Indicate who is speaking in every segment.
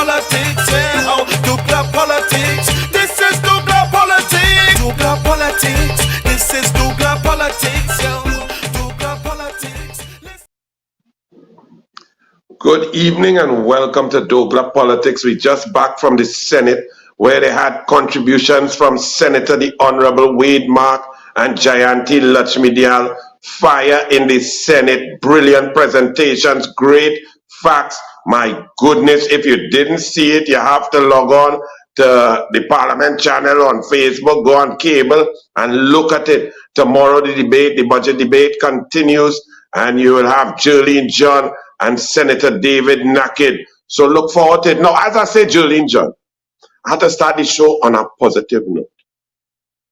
Speaker 1: politics, yeah. Oh, douglAR politics. This is douglAR politics. douglAR politics. This is douglAR politics, yo. douglAR politics.
Speaker 2: Good evening and welcome to douglAR Politics. We just back from the Senate where they had contributions from Senator the Honorable Wade Mark and Jayanti Lakshmidiyal. Fire in the Senate, brilliant presentations, great facts. My goodness, if you didn't see it, you have to log on to the Parliament channel on Facebook, go on cable and look at it. Tomorrow the debate, the budget debate continues and you will have Jolene John and Senator David Nacta. So look forward to it. Now, as I say, Jolene John, I have to start the show on a positive note.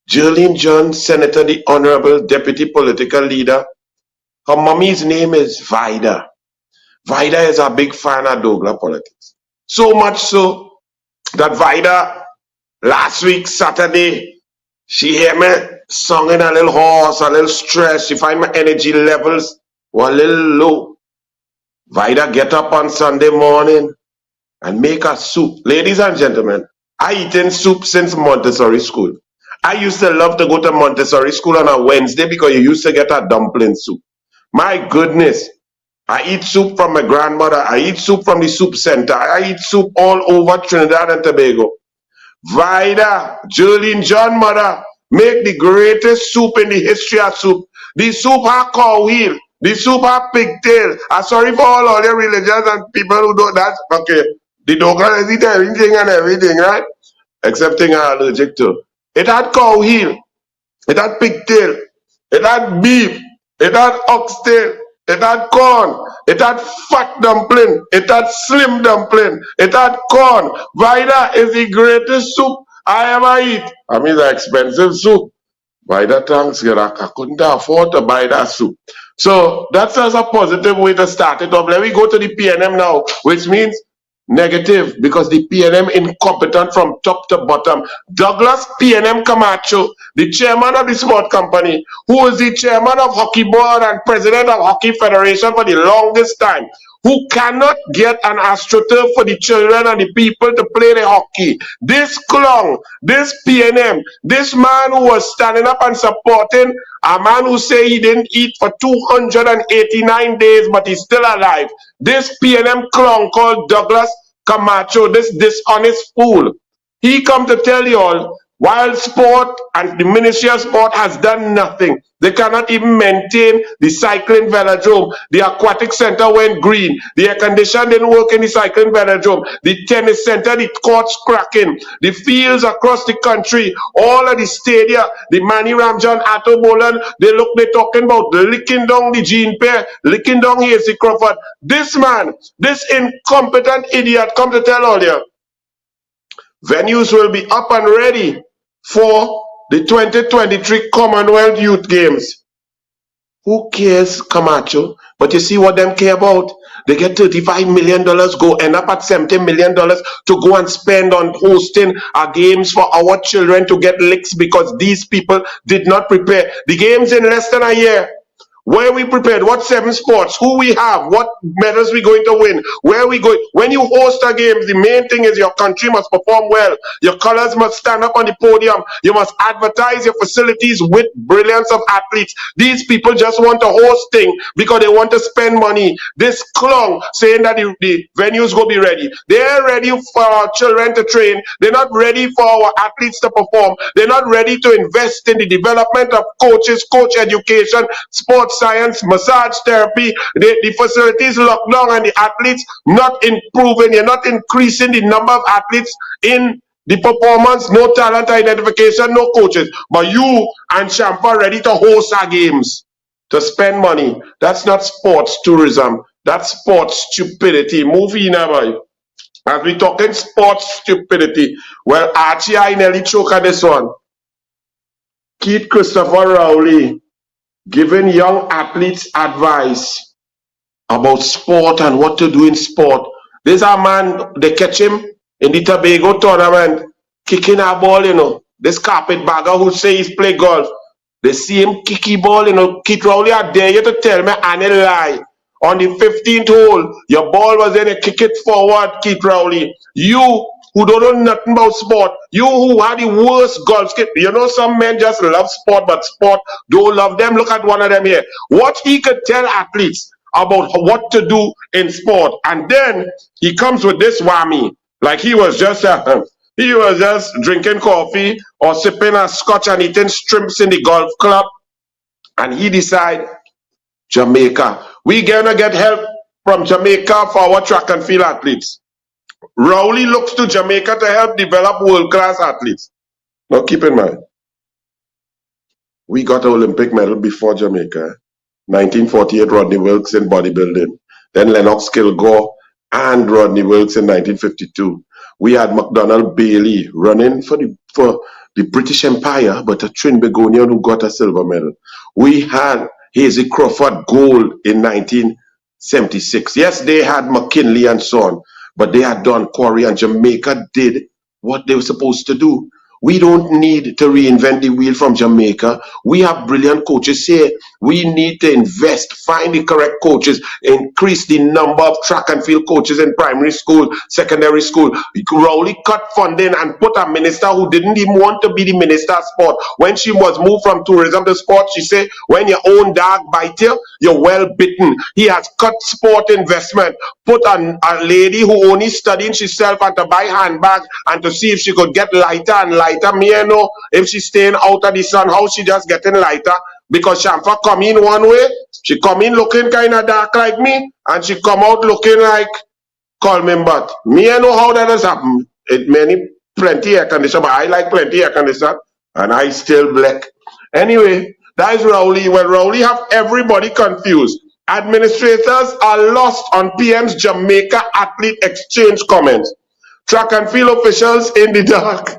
Speaker 2: Jolene John, Senator, the Honorable Deputy Political Leader, her mommy's name is Vida. Vida is a big fan of douglAR Politics. So much so that Vida, last week, Saturday, she hear me singing a little hoarse, a little stressed. She find my energy levels were a little low. Vida get up on Sunday morning and make a soup. Ladies and gentlemen, I eaten soup since Montessori school. I used to love to go to Montessori school on a Wednesday because you used to get a dumpling soup. My goodness, I eat soup from my grandmother. I eat soup from the soup center. I eat soup all over Trinidad and Tobago. Vida, Jolene John mother, make the greatest soup in the history of soup. The soup have cow wheel. The soup have pigtail. I'm sorry for all your religions and people who do that. Okay, the douglAR is eat everything and everything, right? Except thing I'm allergic to. It had cow heel, it had pigtail, it had beef, it had oxtail, it had corn, it had fat dumpling, it had slim dumpling, it had corn. Vida is the greatest soup I ever eat. I mean, the expensive soup. Vida, thanks, I couldn't afford to buy that soup. So that's as a positive way to start it off. Let me go to the PNM now, which means negative, because the PNM incompetent from top to bottom. Douglas PNM Camacho, the chairman of the sport company, who is the chairman of Hockey Board and president of Hockey Federation for the longest time, who cannot get an astroturf for the children and the people to play the hockey. This clown, this PNM, this man who was standing up and supporting a man who say he didn't eat for 289 days, but he's still alive. This PNM clown called Douglas Camacho, this dishonest fool. He come to tell you all, while sport and the Ministry of Sport has done nothing. They cannot even maintain the cycling velodrome. The aquatic center went green. The air condition didn't work in the cycling velodrome. The tennis center, the courts cracking. The fields across the country, all of the stadia, the Manny Ramjan, Atto Bolan, they're talking about licking down the Jean Pierre, licking down Hazy Crawford. This man, this incompetent idiot, come to tell all you, venues will be up and ready for the 2023 Commonwealth Youth Games. Who cares, Camacho? But you see what them care about? They get $35 million, go end up at $70 million to go and spend on hosting our games for our children to get licks because these people did not prepare. The games in less than a year. Where we prepared, what 7 sports, who we have, what medals we going to win, where we going. When you host a game, the main thing is your country must perform well. Your colors must stand up on the podium. You must advertise your facilities with brilliance of athletes. These people just want to host thing because they want to spend money. This clown saying that the venues will be ready. They're ready for our children to train. They're not ready for our athletes to perform. They're not ready to invest in the development of coaches, coach education, sports science, massage therapy. The facilities locked down and the athletes not improving. You're not increasing the number of athletes in the performance, no talent identification, no coaches. But you and Champa ready to host our games, to spend money. That's not sports tourism. That's sports stupidity. Move in, boy. As we talking sports stupidity, well, Archie, I nearly choke at this one. Keith Christopher Rowley giving young athletes advice about sport and what to do in sport. There's a man, they catch him in the Tobago tournament, kicking a ball, you know. This carpetbagger who say he's play golf. They see him kicky ball, you know. Keith Rowley, I dare you to tell me any lie. On the 15th hole, your ball was in, you kick it forward, Keith Rowley. You who don't know nothing about sport, you who had the worst golf skip. You know, some men just love sport, but sport don't love them. Look at one of them here. What he could tell athletes about what to do in sport, and then he comes with this whammy, like he was just drinking coffee or sipping a scotch and eating shrimps in the golf club, and he decide Jamaica. We gonna get help from Jamaica for our track and field athletes. Rowley looks to Jamaica to help develop world-class athletes. Now keep in mind, we got an Olympic medal before Jamaica. 1948, Rodney Wilkes in bodybuilding. Then Lennox Kilgore and Rodney Wilkes in 1952. We had McDonald Bailey running for the British Empire, but a Trinbagonian who got a silver medal. We had Hazy Crawford gold in 1976. Yes, they had McKinley and so on, but they had done quarry, and Jamaica did what they were supposed to do. We don't need to reinvent the wheel from Jamaica. We have brilliant coaches here. We need to invest, find the correct coaches, increase the number of track and field coaches in primary school, secondary school. Rowley cut funding and put a minister who didn't even want to be the minister of sport. When she was moved from tourism to sport, she said, when your own dog bite you, you're well bitten. He has cut sport investment, put a lady who only studying herself and to buy handbags and to see if she could get lighter and lighter. Me, I know if she's staying out of the sun, how she just getting lighter. Because Shamfa come in one way, she come in looking kind of dark like me, and she come out looking like Coleman Butt. Me, I know how that has happened. Plenty air conditioner, but I like plenty air conditioner, and I still black. Anyway, that is Rowley. Well, Rowley have everybody confused. Administrators are lost on PM's Jamaica athlete exchange comments. Track and field officials in the dark.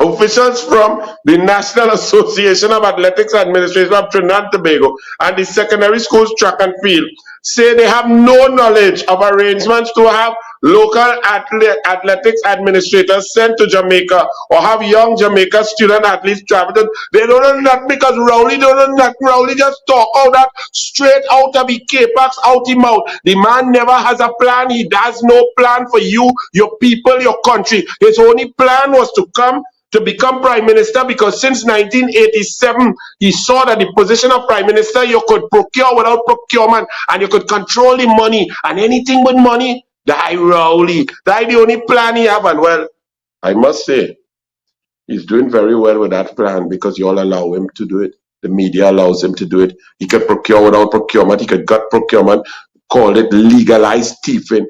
Speaker 2: Officials from the National Association of Athletics Administration of Trinidad and Tobago and the secondary schools track and field say they have no knowledge of arrangements to have local athletics administrators sent to Jamaica or have young Jamaica student athletes travel to. They don't know that because Rowley don't know that. Rowley just talk out that straight out of the K-Pax, out him out. The man never has a plan. He has no plan for you, your people, your country. His only plan was to come to become prime minister, because since 1987 he saw that the position of prime minister, you could procure without procurement and you could control the money, and anything with money, die Rowley. That the only plan he have. And well, I must say he's doing very well with that plan, because you all allow him to do it. The media allows him to do it. He could procure without procurement. He could gut procurement, call it legalized thieving.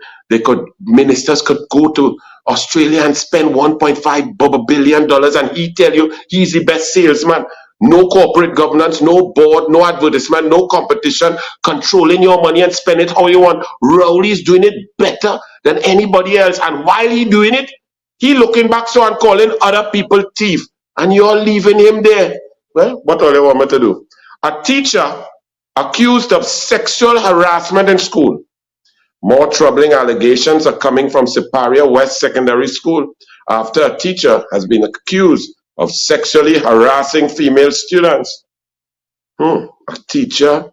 Speaker 2: Ministers could go to Australia and spend $1.5 billion, and he tell you he's the best salesman. No corporate governance, no board, no advertisement, no competition, controlling your money and spend it how you want. Rowley's doing it better than anybody else, and while he doing it, he looking back so and calling other people thief, and you're leaving him there. Well, what all you want me to do? A teacher accused of sexual harassment in school. More troubling allegations are coming from Siparia West Secondary School after a teacher has been accused of sexually harassing female students. A teacher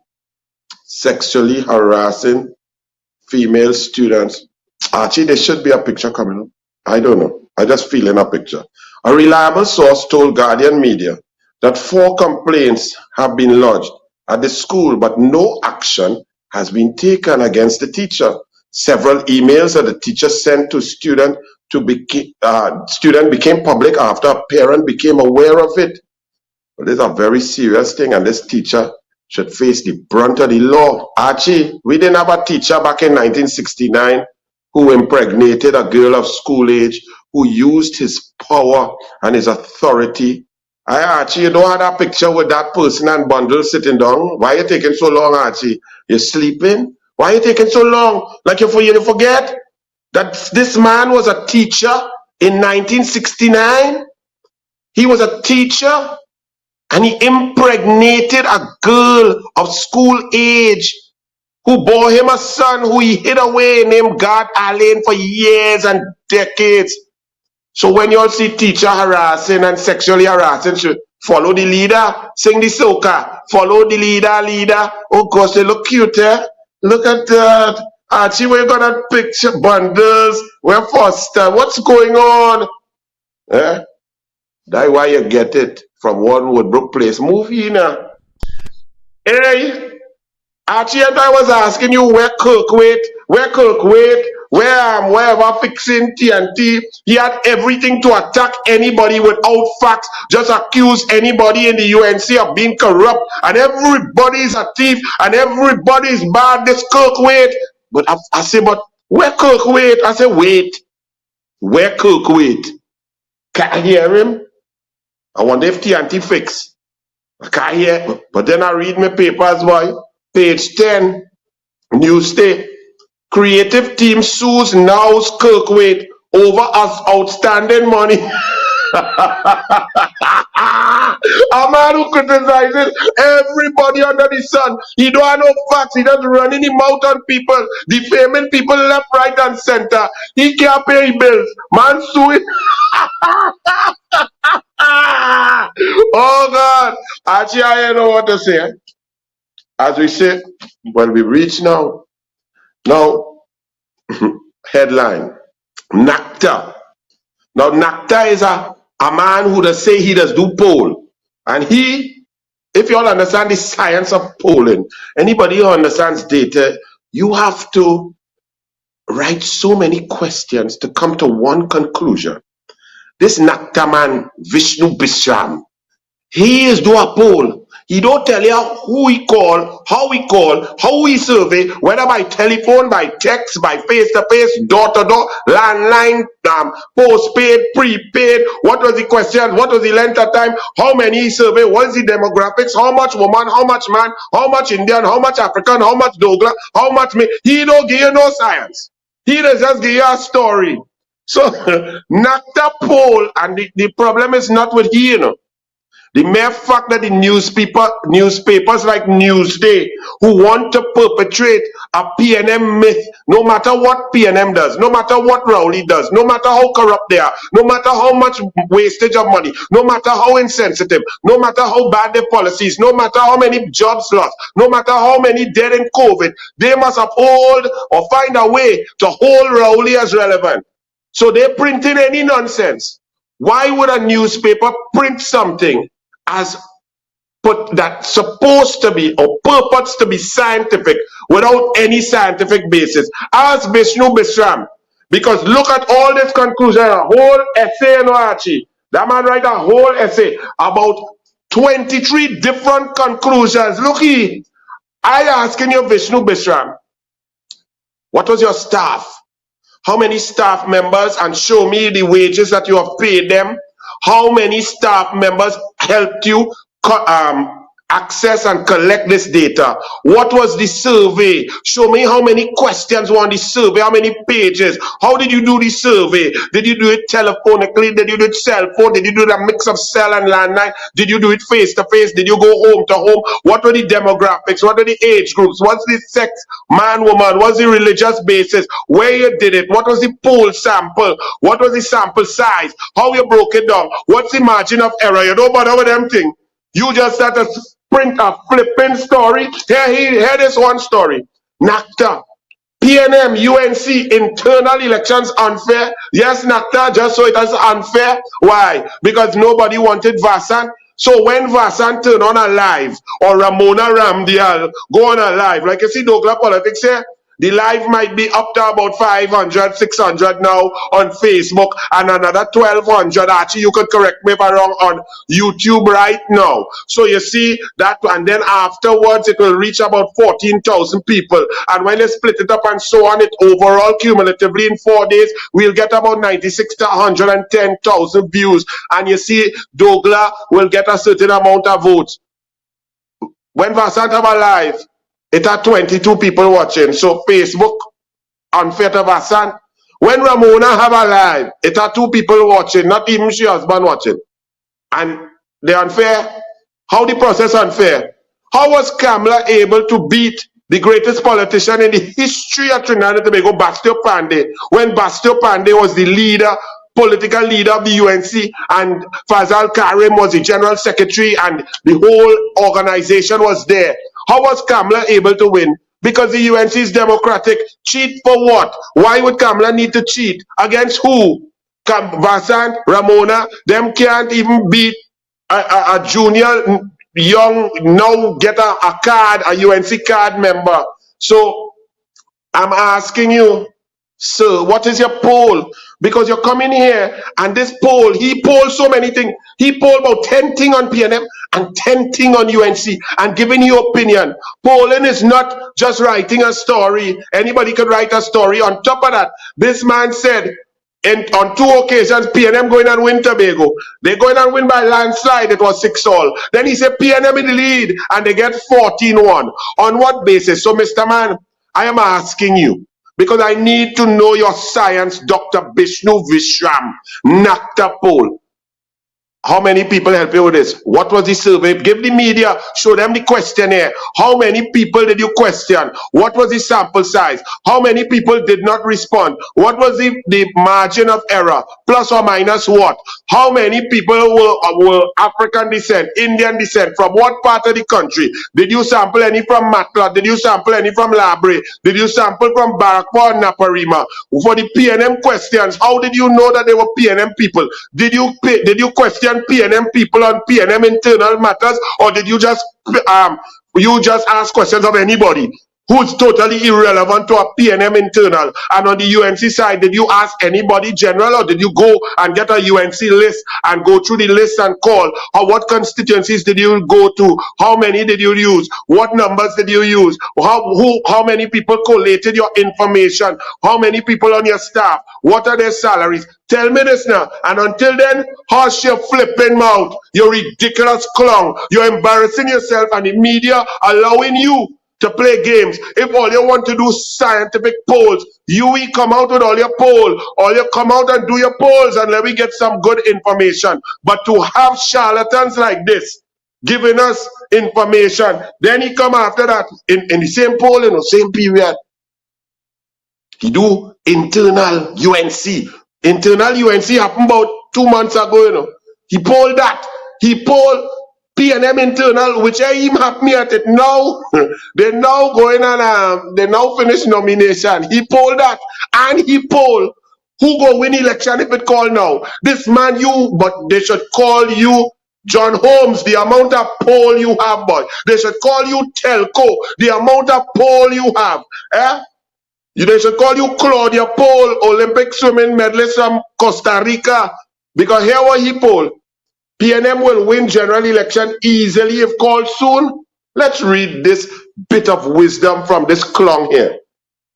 Speaker 2: sexually harassing female students. Actually, there should be a picture coming up. I don't know. I just feel in a picture. A reliable source told Guardian Media that 4 complaints have been lodged at the school, but no action has been taken against the teacher. Several emails that the teacher sent to student became public after a parent became aware of it. But this is a very serious thing, and this teacher should face the brunt of the law. Archie, we didn't have a teacher back in 1969 who impregnated a girl of school age, who used his power and his authority. Archie, you don't have that picture with that person and bundle sitting down. Why are you taking so long, Archie? You're sleeping? Why are you taking so long? Like you forget that this man was a teacher in 1969. He was a teacher and he impregnated a girl of school age who bore him a son who he hid away named God Allen for years and decades. So when you all see teacher harassing and sexually harassing, should follow the leader, sing the soca, follow the leader. Oh gosh, they look cute, eh? Look at that. Archie, where you got that picture? Bundles. Where Foster? What's going on? Eh? That's why you get it from one Woodbrook Place movie now. Hey, Archie, and I was asking you where Kirkwaite, where wherever fixing TNT, he had everything to attack anybody without facts, just accuse anybody in the UNC of being corrupt, and everybody is a thief, and everybody is bad, this Kirkwaite. But I say, but where Kirkwaite? I say, wait, where Kirkwaite? Can't I hear him? I wonder if TNT fix. I can't hear, but then I read my papers, boy. Page 10, Newsday. Creative team sues Now's Kirkwaite over us outstanding money. A man who criticizes everybody under the sun. He don't have no facts. He just running him out on people, defaming people left, right, and center. He can't pay his bills. Man suing. Oh God. Actually, I don't know what to say. As we say, well, we reach now. Now, headline, Nacta. Now, Nacta is a man who does say he does do poll. And he, if you all understand the science of polling, anybody who understands data, you have to write so many questions to come to one conclusion. This Nacta man, Vishnu Bishram, he is do a poll. He don't tell you who he call, how he survey, whether by telephone, by text, by face-to-face, door-to-door, landline, postpaid, prepaid, what was the question, what was the length of time, how many he survey, what's the demographics, how much woman, how much man, how much Indian, how much African, how much douglAR, how much me. He don't give you no science. He does just give you a story. So, Nacta poll, and the problem is not with he, you know. The mere fact that the newspapers like Newsday, who want to perpetrate a PNM myth, no matter what PNM does, no matter what Rowley does, no matter how corrupt they are, no matter how much wastage of money, no matter how insensitive, no matter how bad their policies, no matter how many jobs lost, no matter how many dead in COVID, they must uphold or find a way to hold Rowley as relevant. So they print in any nonsense. Why would a newspaper print something as put that supposed to be or purports to be scientific without any scientific basis? Ask Vishnu Bishram, because look at all this conclusion, a whole essay, no Archie. That man write a whole essay about 23 different conclusions. Look here, I asking you, Vishnu Bishram, what was your staff? How many staff members, and show me the wages that you have paid them? How many staff members helped you access and collect this data? What was the survey? Show me how many questions were on the survey, how many pages. How did you do the survey? Did you do it telephonically? Did you do it cell phone? Did you do a mix of cell and landline? Did you do it face to face? Did you go home to home? What were the demographics? What were the age groups? What's the sex, man, woman? What's the religious basis? Where you did it? What was the poll sample? What was the sample size? How you broke it down? What's the margin of error? You don't bother with them thing. You just start to print a flipping story. Here this one story. Nacta, PNM, UNC, internal elections unfair. Yes, Nacta, just so it is unfair. Why? Because nobody wanted Vasan. So when Vasan turn on a live, or Ramona Ramdial go on a live, like you see douglAR politics here, the live might be up to about 500, 600 now on Facebook, and another 1,200. Actually, you could correct me if I'm wrong, on YouTube right now. So you see that, and then afterwards it will reach about 14,000 people. And when they split it up and so on, it overall cumulatively in 4 days, we'll get about 96 to 110,000 views. And you see, douglAR will get a certain amount of votes. When Vasant have a live, it had 22 people watching. So Facebook, unfair to Vasan. When Ramona have a live, it had 2 people watching, not even she husband watching. And they unfair. How the process unfair? How was Kamala able to beat the greatest politician in the history of Trinidad and Tobago, Bastio Pandey, when Bastio Pandey was the leader, political leader of the UNC, and Fazal Karim was the general secretary, and the whole organization was there? How was Kamala able to win because the UNC is democratic. Cheat for what? Why would Kamala need to cheat? Against who? Vasant, Ramona, them can't even beat a junior young, now get a card, a UNC card member. So I'm asking you, sir, what is your poll? Because you're coming here and this poll, he polled so many things. He polled about 10 things on PNM and 10 things on UNC and giving you opinion. Polling is not just writing a story. Anybody could write a story. On top of that, this man said, on 2 occasions, PNM going and win Tobago. They're going and win by landslide. It was 6-all. Then he said PNM in the lead and they get 14-1. On what basis? So, Mr. Man, I am asking you, because I need to know your science, Dr. Bishnu Vishram, Nacta poll. How many people help you with this? What was the survey? Give the media, show them the questionnaire. How many people did you question? What was the sample size? How many people did not respond? What was the margin of error? Plus or minus what? How many people were African descent, Indian descent? From what part of the country? Did you sample any from Matla? Did you sample any from Labre? Did you sample from Barakwa and Naparima? For the PNM questions, how did you know that they were PNM people? Did you question PNM people on PNM internal matters, or did you just ask questions of anybody who's totally irrelevant to a PNM internal? And on the UNC side, did you ask anybody general, or did you go and get a UNC list and go through the list and call? Or what constituencies did you go to? How many did you use? What numbers did you use? How many people collated your information? How many people on your staff? What are their salaries? Tell me this now. And until then, hush your flipping mouth. You ridiculous clown. You're embarrassing yourself and the media allowing you to play games. If all you want to do scientific polls, you come out with all your poll, or you come out and do your polls and let me get some good information. But to have charlatans like this giving us information, then he come after that in the same poll, in the same period. He do internal UNC. Internal UNC happened about 2 months ago, you know. He polled that. He polled PNM internal, which I even have me at it now. They're now going on, they now finish nomination. He polled that. And he polled who go win election if it call now. This man, but they should call you John Holmes, the amount of poll you have, boy. They should call you Telco, the amount of poll you have. Eh? They should call you Claudia Poll, Olympic swimming medalist from Costa Rica. Because here what he polled. PNM will win general election easily if called soon. Let's read this bit of wisdom from this clown here.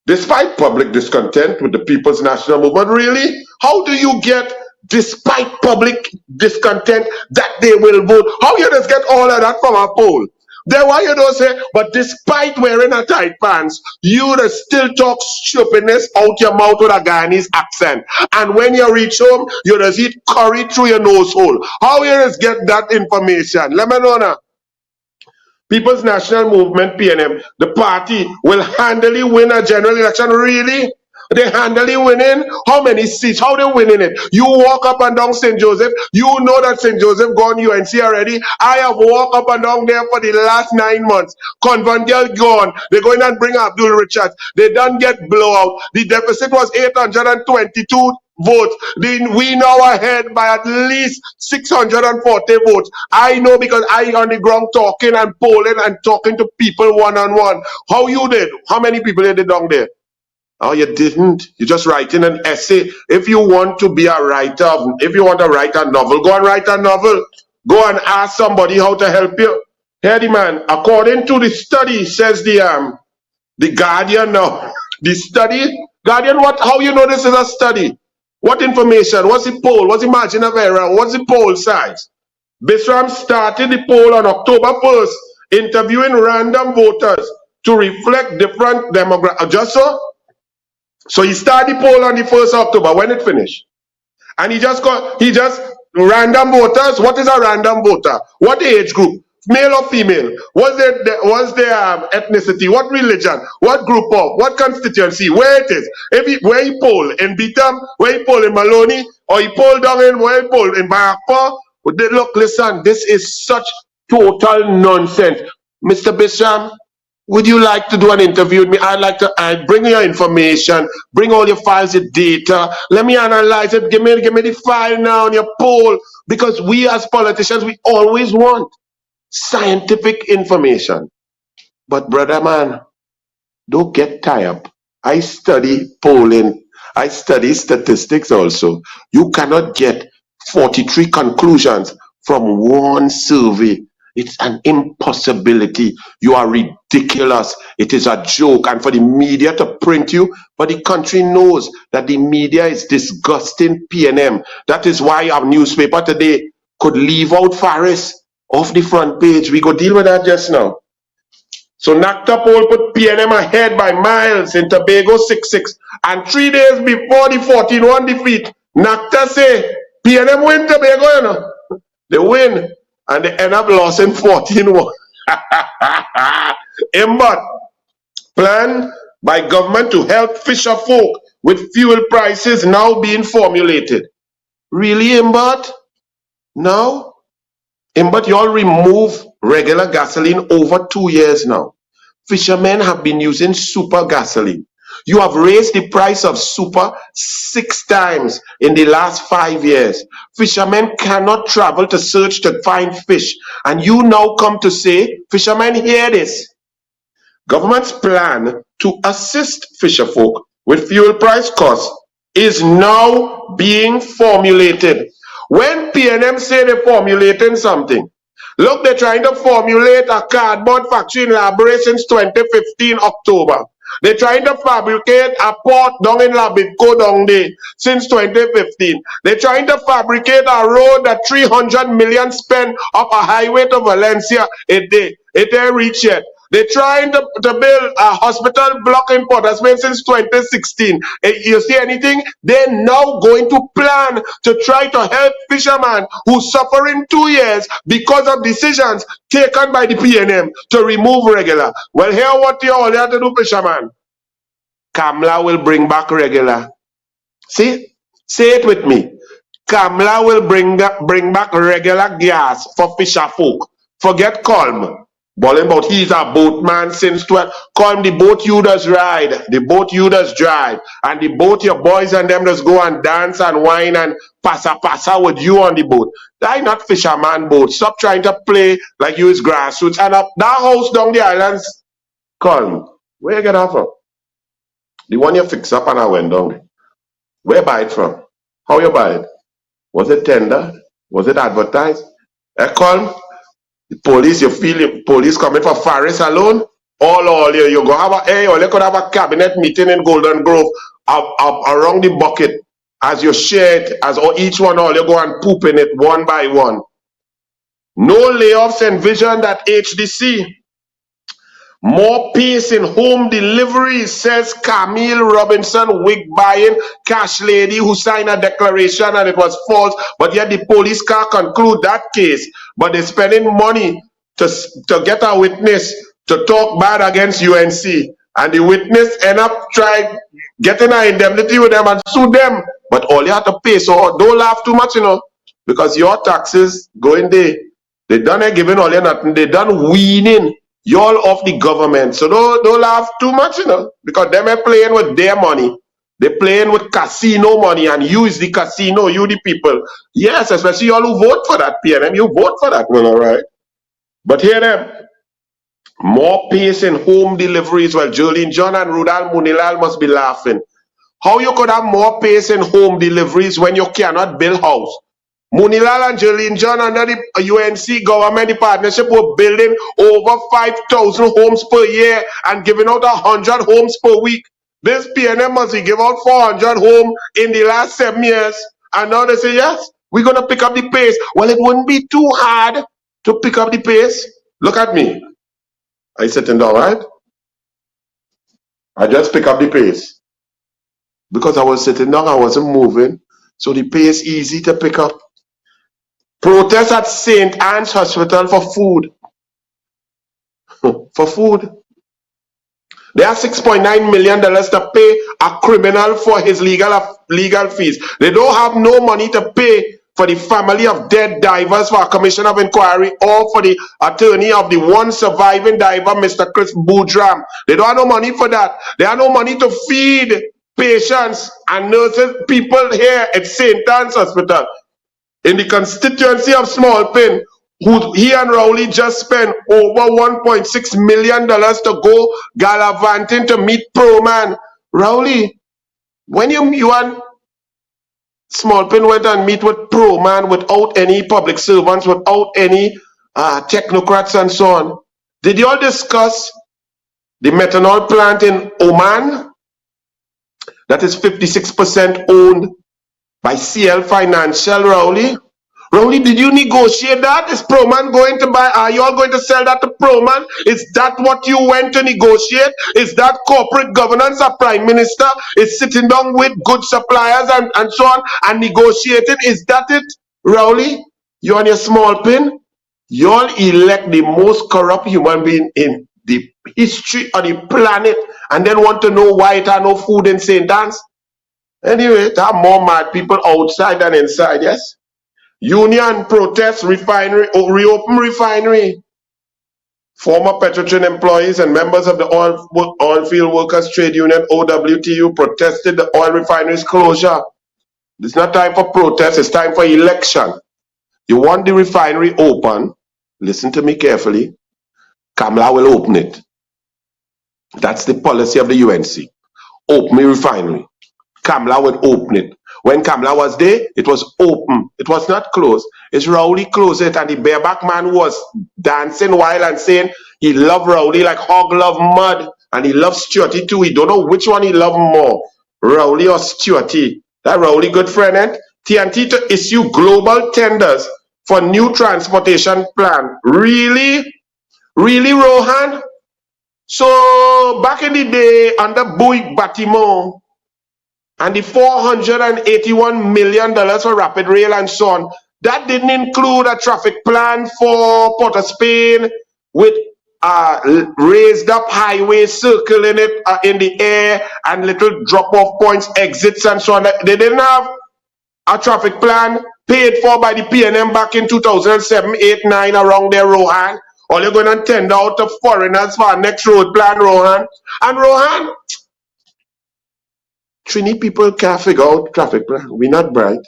Speaker 2: Despite public discontent with the People's National Movement, really? How do you get, despite public discontent, that they will vote? How you just get all of that from a poll? Then why you don't say, but despite wearing a tight pants, you just still talk stupidness out your mouth with a Guyanese accent. And when you reach home, you just eat curry through your nose hole. How you just get that information? Let me know now. People's National Movement, PNM, the party will handily win a general election. Really? They handily winning? How many seats? How they winning it? You walk up and down St. Joseph. You know that St. Joseph gone UNC already. I have walked up and down there for the last 9 months. Convent girl gone. They're going and bring Abdul Richards. They don't get blowout. The deficit was 822 votes. We now ahead by at least 640 votes. I know because I on the ground talking and polling and talking to people one-on-one. How you did? How many people you did down there? Oh, you didn't. You're just writing an essay. If you want to be a writer, if you want to write a novel, go and write a novel. Go and ask somebody how to help you. Here the man, according to the study, says the Guardian now. The study? Guardian, what? How you know this is a study? What information? What's the poll? What's the margin of error? What's the poll size? Bishram started the poll on October 1st, interviewing random voters to reflect different demographics. Just so? So he started the poll on the 1st of October. When it finished? And he just random voters. What is a random voter? What age group? Male or female? What's their ethnicity? What religion? What group of? What constituency? Where it is? Where he poll? In Beetham? Where he poll? In Maloney? Or he poll down in where he poll? In Barakpa? Look, listen, this is such total nonsense. Mr. Bisham, Would you like to do an interview with me? I'd bring your information, bring all your files, your data. Let me analyze it. Give me the file now on your poll. Because we as politicians, we always want scientific information. But brother man, don't get tied up. I study polling. I study statistics also. You cannot get 43 conclusions from one survey. It's an impossibility. You are ridiculous. It is a joke. And for the media to print you, but the country knows that the media is disgusting PNM. That is why our newspaper today could leave out Faris off the front page. We go deal with that just now. So Nacta poll put PNM ahead by miles in Tobago 6-6. And 3 days before the 14-1 defeat, Nacta say PNM win Tobago, you know. They win and they end up losing 14-1. Imbot plan by government to help fisher folk with fuel prices now being formulated. Really, Imbot? No? But you all remove regular gasoline over 2 years now. Fishermen have been using super gasoline. You have raised the price of super 6 times in the last 5 years. Fishermen cannot travel to search to find fish. And you now come to say, fishermen, hear this. Government's plan to assist fisherfolk with fuel price costs is now being formulated. When PNM say they're formulating something, look, they're trying to formulate a cardboard factory in Labray since 2015 October. They're trying to fabricate a port down in Labitco down there since 2015. They're trying to fabricate a road that 300 million spent up a highway to Valencia a day. It ain't reached yet. They're trying to build a hospital block in Port of Spain since 2016. You see anything? They're now going to plan to try to help fishermen who suffer in 2 years because of decisions taken by the PNM to remove regular. Well, here what you all have to do, fisherman. Kamla will bring back regular. See? Say it with me. Kamla will bring back regular gas for fisher folk. Forget Colm. Balling about he's a boatman since 12. Call him the boat you does ride. The boat you does drive. And the boat your boys and them just go and dance and wine and passa with you on the boat. That not fisherman boat. Stop trying to play like you is grassroots. And that house down the islands, call me. Where you get that from? The one you fix up and I went down there. Where you buy it from? How you buy it? Was it tender? Was it advertised? Call me. The police, you feel the police coming for Faris alone? All you go have you could have a cabinet meeting in Golden Grove around the bucket as you share it, as each one all you go and poop in it one by one. No layoffs envisioned at HDC. More pace in home delivery, says Camille Robinson, wig buying cash lady who signed a declaration and it was false, but yet the police can't conclude that case. But they're spending money to get a witness to talk bad against UNC. And the witness end up trying getting an indemnity with them and sue them. But all you have to pay, so don't laugh too much, you know, because your taxes go in there. They done giving all you nothing, they done weaning you all off the government. So don't laugh too much, you know, because them are playing with their money. They're playing with casino money, and you is the casino, you the people. Yes, especially you all who vote for that PNM, you vote for that one, all right. But hear them. More pace in home deliveries. Well, Jolene John and Rudal Munilal must be laughing. How you could have more pace in home deliveries when you cannot build house? Munilal and Jolene John under the UNC government, the partnership were building over 5,000 homes per year and giving out 100 homes per week. This PNM must give out 400 homes in the last 7 years. And now they say, yes, we're going to pick up the pace. Well, it wouldn't be too hard to pick up the pace. Look at me. I sitting down, right? I just pick up the pace. Because I was sitting down, I wasn't moving. So the pace easy to pick up. Protest at St. Anne's Hospital for food. For food. They have $6.9 million to pay a criminal for his legal fees. They don't have no money to pay for the family of dead divers for a commission of inquiry, or for the attorney of the one surviving diver, Mr. Chris Boudram. They don't have no money for that. They have no money to feed patients and nurses, people here at St. Anne's Hospital in the constituency of Smallpin, who he and Rowley just spent over $1.6 million to go gallivanting to meet Pro-Man. Rowley, when you and Smallpin went and meet with Pro-Man without any public servants, without any technocrats and so on, did you all discuss the methanol plant in Oman that is 56% owned by CL Financial, Rowley? Rowley, did you negotiate that? Is Pro-Man going to buy? Are you all going to sell that to Pro-Man? Is that what you went to negotiate? Is that corporate governance? A prime minister is sitting down with good suppliers and so on and negotiating? Is that it, Rowley? You and your Smallpin? You all elect the most corrupt human being in the history of the planet and then want to know why it had no food in St. Anne's? Anyway, there are more mad people outside than inside, yes? Union protest refinery, reopen refinery. Former Petrotrin employees and members of the oil field workers trade union OWTU protested the oil refinery's closure. It's not time for protest, it's time for election. You want the refinery open, listen to me carefully, Kamala will open it. That's the policy of the UNC. Open the refinery. Kamala will open it. When Kamala was there, it was open. It was not closed. It's Rowley closed it, and the bareback man was dancing while and saying he loved Rowley like hog love mud, and he loves Stuarty too. He don't know which one he loved more, Rowley or Stuarty. That Rowley good friend, eh? TNT to issue global tenders for new transportation plan. Really? Really, Rohan? So back in the day under Bouygues Bâtiment, and the $481 million for rapid rail and so on, that didn't include a traffic plan for Port of Spain with raised up highways circling it in the air and little drop-off points, exits and so on. They didn't have a traffic plan paid for by the PNM back in 2007, 8, 9 around there, Rohan. Or you're going to tender out to foreigners for our next road plan, Rohan. And Rohan, Trini people can't figure out traffic plan. We're not bright.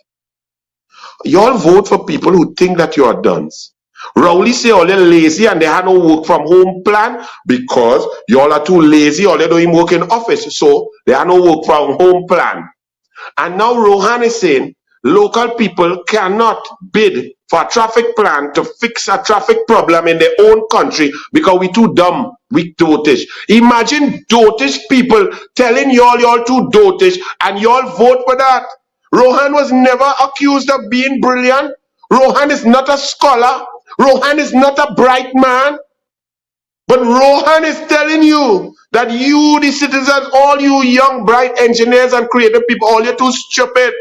Speaker 2: Y'all vote for people who think that you are duns. Rowley say all they're lazy and they have no work from home plan because y'all are too lazy or they don't even work in office. So they have no work from home plan. And now Rohan is saying local people cannot bid for a traffic plan to fix a traffic problem in their own country because we too dumb, we dotish. Imagine dotish people telling y'all too dotish and y'all vote for that. Rohan was never accused of being brilliant. Rohan is not a scholar. Rohan is not a bright man. But Rohan is telling you that you, the citizens, all you young, bright engineers and creative people, all you're too stupid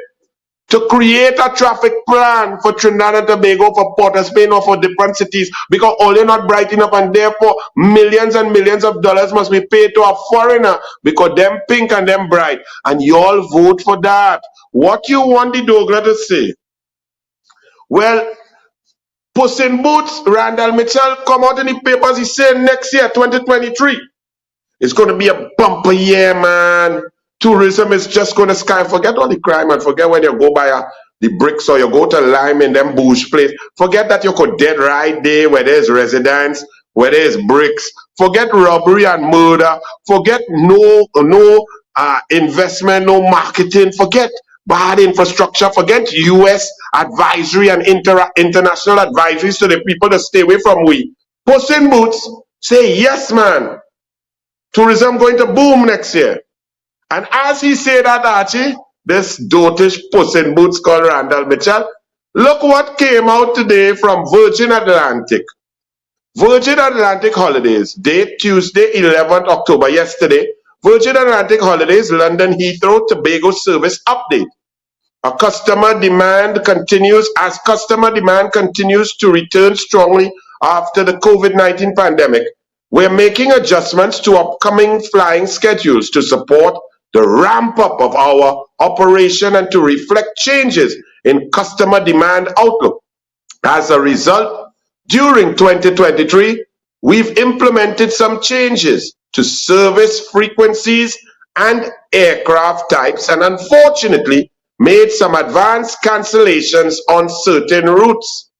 Speaker 2: to create a traffic plan for Trinidad and Tobago, for Port of Spain, or for different cities, because all you're not bright enough, and therefore millions and millions of dollars must be paid to a foreigner because them pink and them bright, and you all vote for that. What you want the douglAR to say? Well, Puss in Boots, Randall Mitchell, come out in the papers, he's saying next year, 2023, it's going to be a bumper year, man. Tourism is just going to sky. Forget all the crime and forget when you go by the bricks or you go to Lime in them bush place. Forget that you could dead right there where there's residence, where there's bricks. Forget robbery and murder. Forget no investment, no marketing. Forget bad infrastructure. Forget US advisory and international advisories to the people to stay away from we. Puss in Boots say, yes, man. Tourism going to boom next year. And as he said that, Archie, this dotish Puss in Boots called Randall Mitchell, look what came out today from Virgin Atlantic. Virgin Atlantic Holidays, date Tuesday, 11th October, yesterday. Virgin Atlantic Holidays, London Heathrow, Tobago service update. Customer demand continues to return strongly after the COVID-19 pandemic. We're making adjustments to upcoming flying schedules to support the ramp up of our operation and to reflect changes in customer demand outlook. As a result, during 2023, we've implemented some changes to service frequencies and aircraft types, and unfortunately made some advanced cancellations on certain routes.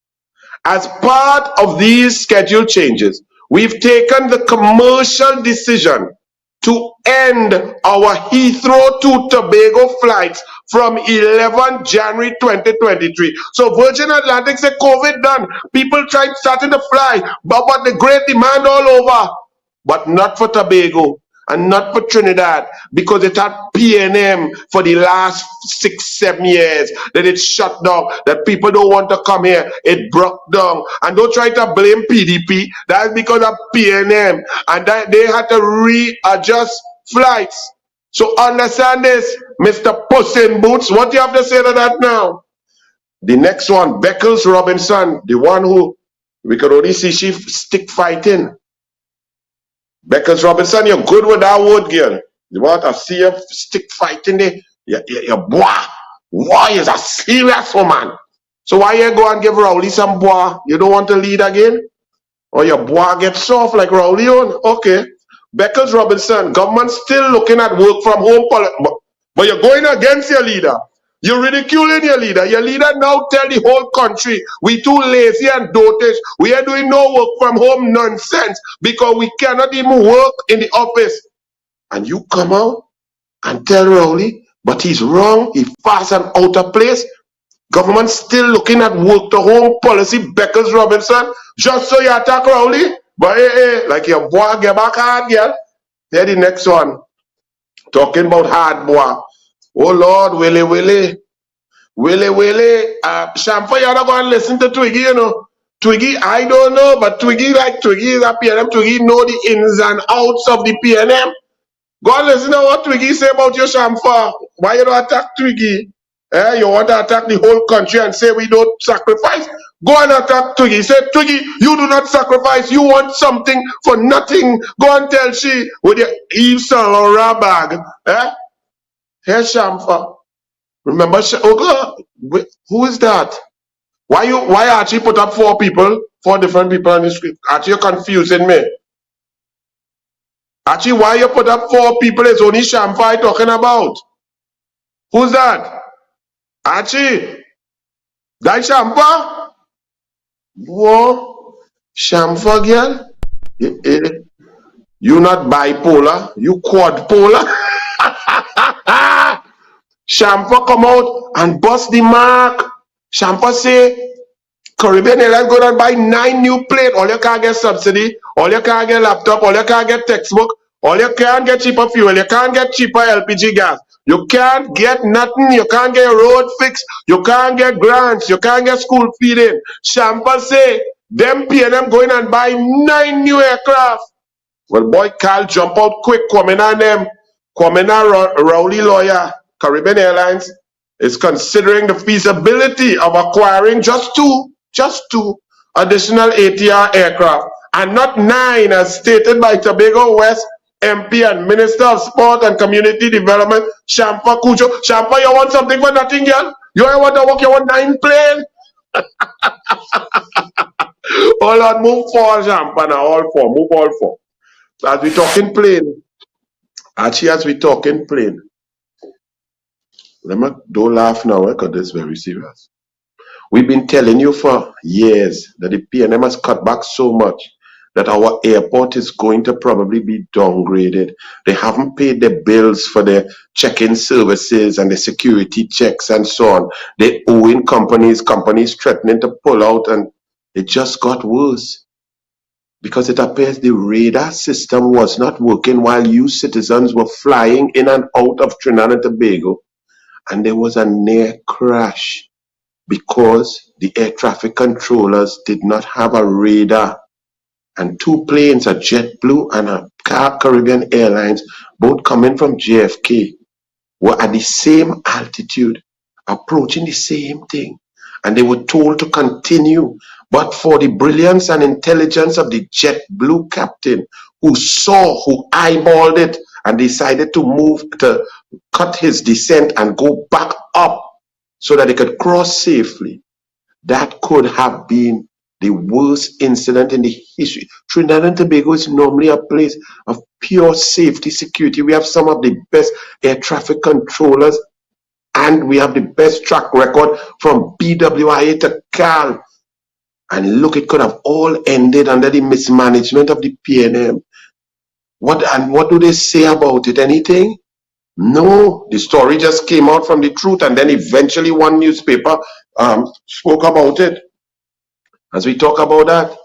Speaker 2: As part of these schedule changes, we've taken the commercial decision to end our Heathrow to Tobago flights from 11 January 2023. So Virgin Atlantic said COVID done. People starting to fly, but the great demand all over. But not for Tobago and not for Trinidad, because it had P&M for the last 6-7 years that it shut down, that people don't want to come here. It broke down. And don't try to blame PDP. That's because of P&M. And that they had to readjust flights. So understand this, Mr. Puss in Boots. What do you have to say to that now? The next one, Beckles Robinson, the one who we could only see she stick fighting. Beckles Robinson, you're good with that word, girl. You want to see you stick fighting there? Your boy is a serious woman. So why you go and give Rowley some boy? You don't want to lead again? Or your boy gets soft like Rowley on? Okay. Beckles Robinson, government still looking at work from home, but you're going against your leader. You're ridiculing your leader. Your leader now tell the whole country we too lazy and dotish. We are doing no work from home nonsense because we cannot even work in the office. And you come out and tell Rowley, but he's wrong, he's fast and out of place. Government still looking at work to home policy, Beckles Robinson, just so you attack Rowley. But hey, like your boy get back hard, girl. Here the next one. Talking about hard boy. Oh Lord, Willie. Shamfa, you're not going to listen to Twiggy, you know. Twiggy, I don't know, but Twiggy is a PNM. Twiggy know the ins and outs of the PNM. Go and listen to what Twiggy say about your Shamfa. Why you don't attack Twiggy? You want to attack the whole country and say we don't sacrifice? Go and attack Twiggy. Say, Twiggy, you do not sacrifice. You want something for nothing. Go and tell she with your Eve Saint bag. Here's Shamfa. Remember, who is that? Why Archie put up 4 different people on the script? Archie, you're confusing me. Archie, why you put up 4 people? It's only Shamfa talking about. Who's that? Archie, that Shamfa? Whoa, Shamfa girl? You not bipolar, you quadpolar. Shamfa come out and bust the mark. Shamfa say, Caribbean Airlines go and buy 9 new planes. All you can't get subsidy, all you can't get laptop, all you can't get textbook, all you can't get cheaper fuel, you can't get cheaper LPG gas. You can't get nothing, you can't get road fix, you can't get grants, you can't get school feeding. Shamfa say, them P&M going and buy 9 new aircraft. Well, boy, Carl jump out quick, Kwamina Rowley lawyer, Caribbean Airlines is considering the feasibility of acquiring just two additional ATR aircraft and not 9 as stated by Tobago West MP and Minister of Sport and Community Development, Shamfa Kujo. Shamfa, you want something for nothing, girl? You want to work, you want 9 planes? Hold on, move 4, Shamfa now, all 4, move all 4. As we talking plane, actually as we talking plane, don't laugh now, because this is very serious. We've been telling you for years that the PNM has cut back so much that our airport is going to probably be downgraded. They haven't paid the bills for the check-in services and the security checks and so on. They're owing companies threatening to pull out, and it just got worse. Because it appears the radar system was not working while you citizens were flying in and out of Trinidad and Tobago. And there was a near crash because the air traffic controllers did not have a radar. And 2 planes, a JetBlue and a Caribbean Airlines, both coming from JFK, were at the same altitude, approaching the same thing. And they were told to continue. But for the brilliance and intelligence of the JetBlue captain, who eyeballed it and decided to cut his descent and go back up. so that they could cross safely. That could have been the worst incident in the history. Trinidad and Tobago is normally a place of pure safety security. We have some of the best air traffic controllers, and we have the best track record from BWIA to CAL. And look, it could have all ended under the mismanagement of the PNM. What do they say about it? Anything? No, the story just came out from the truth, and then eventually one newspaper spoke about it. As we talk about that,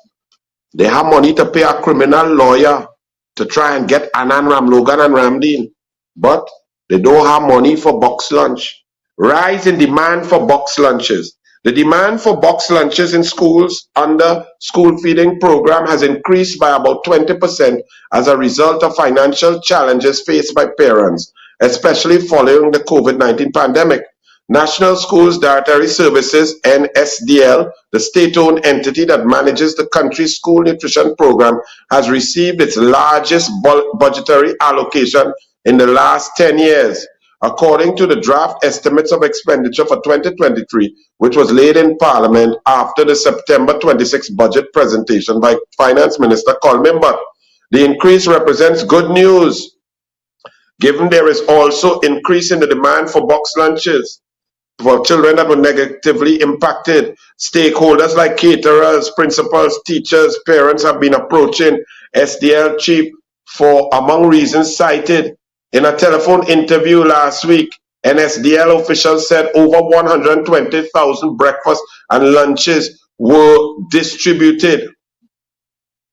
Speaker 2: they have money to pay a criminal lawyer to try and get Anand Ramlogan and Ramdeen, but they don't have money for box lunch. Rise in demand for box lunches. The demand for box lunches in schools under school feeding program has increased by about 20% as a result of financial challenges faced by parents, especially following the COVID-19 pandemic. National Schools Dietary Services, NSDL, the state-owned entity that manages the country's school nutrition program, has received its largest budgetary allocation in the last 10 years. According to the draft estimates of expenditure for 2023, which was laid in Parliament after the September 26 budget presentation by Finance Minister Colin Butt, the increase represents good news, given there is also increase in the demand for box lunches for children that were negatively impacted. Stakeholders like caterers, principals, teachers, parents have been approaching SDL chief for, among reasons cited. In a telephone interview last week, NSDL officials said over 120,000 breakfasts and lunches were distributed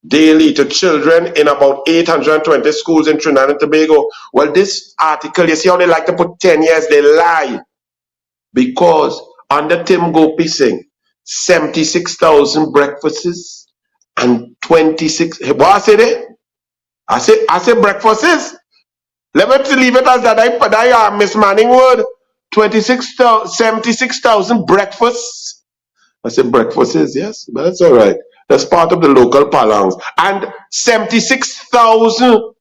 Speaker 2: daily to children in about 820 schools in Trinidad and Tobago. Well, this article, you see how they like to put 10 years, they lie. Because under Tim Gopi Singh, 76,000 breakfasts and 26, what I say there? I say breakfasts. Let me leave it as that I mismanning word. 76,000 breakfasts. I said breakfasts, yes, but that's all right. That's part of the local parlance. And 76,000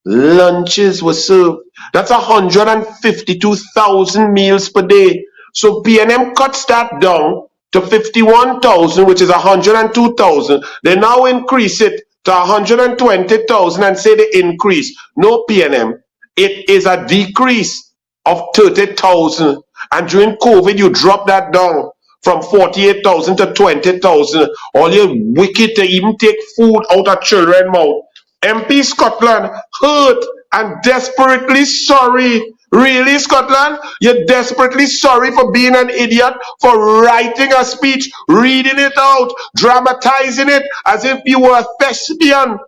Speaker 2: lunches were served. That's 152,000 meals per day. So PNM cuts that down to 51,000, which is 102,000. They now increase it to 120,000 and say they increase. No, PNM. It is a decrease of 30,000. And during COVID, you drop that down from 48,000 to 20,000. All you wicked to even take food out of children's mouth. MP Scotland hurt and desperately sorry. Really, Scotland? You're desperately sorry for being an idiot, for writing a speech, reading it out, dramatizing it as if you were a thespian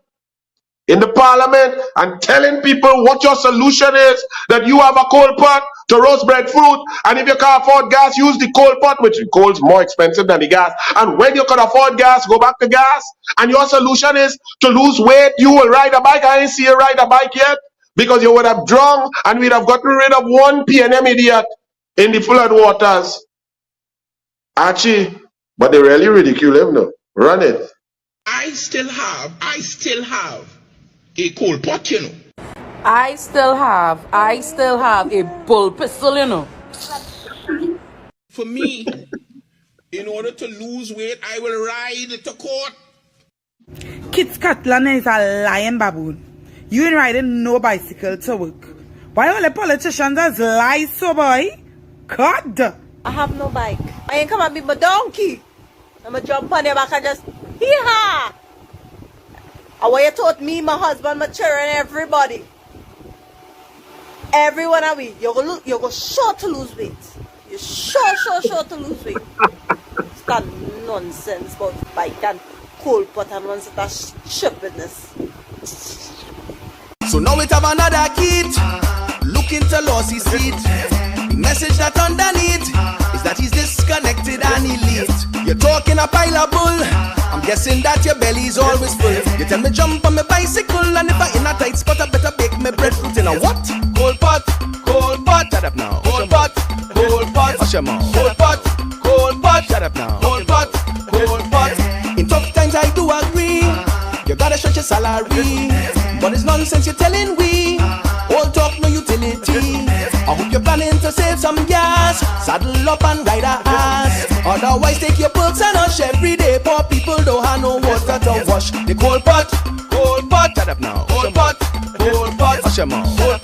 Speaker 2: in the parliament and telling people what your solution is, that you have a coal pot to roast breadfruit, and if you can't afford gas, use the coal pot, which coal's more expensive than the gas, and when you can afford gas, go back to gas, and your solution is to lose weight, you will ride a bike. I ain't see you ride a bike yet, because you would have drunk, and we'd have gotten rid of one PNM idiot in the flood waters. Archie, but they really ridicule him now. Run it.
Speaker 3: I still have a coal pot, you know.
Speaker 4: I still have a bull pistol, you know.
Speaker 3: For me, in order to lose weight, I will ride to court.
Speaker 5: Kit Scotland is a lying baboon. You ain't riding no bicycle to work. Why all the politicians just lie so, boy? God!
Speaker 6: I have no bike. I ain't come and be my donkey. I'm going to jump on the back and just, hee-ha! And what you taught me, my husband, my children, everybody. Everyone of we, you're go sure to lose weight. You're sure to lose weight. It's that nonsense about bike and coal pot and one such stupidness.
Speaker 7: So now it have another kid, looking to lose his seat. The message that underneath is that he's disconnected and elite. You're talking a pile of bull, I'm guessing that your belly's always full. You tell me jump on my bicycle, and if I in a tight spot, I better bake my breadfruit in a what? Cold pot, shut up now. Cold pot, hush your mouth. Cold pot, shut up now. Cold pot. In tough times I do agree, you gotta shut your salary. But it's nonsense you're telling we, all talk no utility. I hope you're planning to save some gas. Sad saddle up and ride a ass. Otherwise take your perks and hush every day. Poor people don't have no water to wash. The cold pot, shut up now. Cold pot, hush your mouth. Cold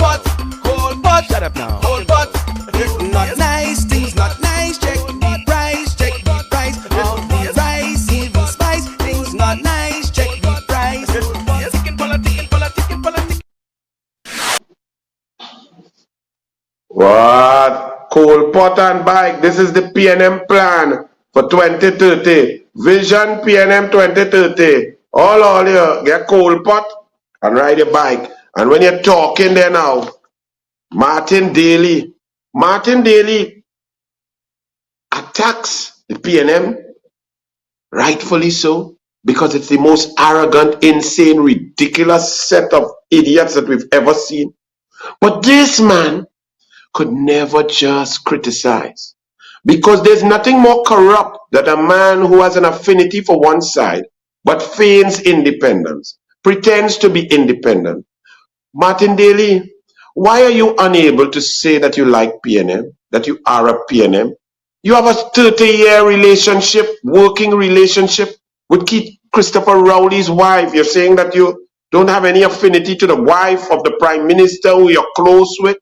Speaker 7: pot, shut up now. Cold pot, it's not nice, things not nice. Check the price of the rice, even spice. Things not nice, check the price.
Speaker 2: What? Coal pot and bike. This is the PNM plan for 2030. Vision PNM 2030. All you get coal pot and ride a bike. And when you're talking there now, Martin Daly attacks the PNM, rightfully so, because it's the most arrogant, insane, ridiculous set of idiots that we've ever seen. But this man could never just criticize, because there's nothing more corrupt than a man who has an affinity for one side but feigns independence, pretends to be independent. Martin Daly, why are you unable to say that you like PNM, that you are a PNM? You have a 30-year relationship, working relationship with Keith Christopher Rowley's wife. You're saying that you don't have any affinity to the wife of the Prime Minister who you're close with.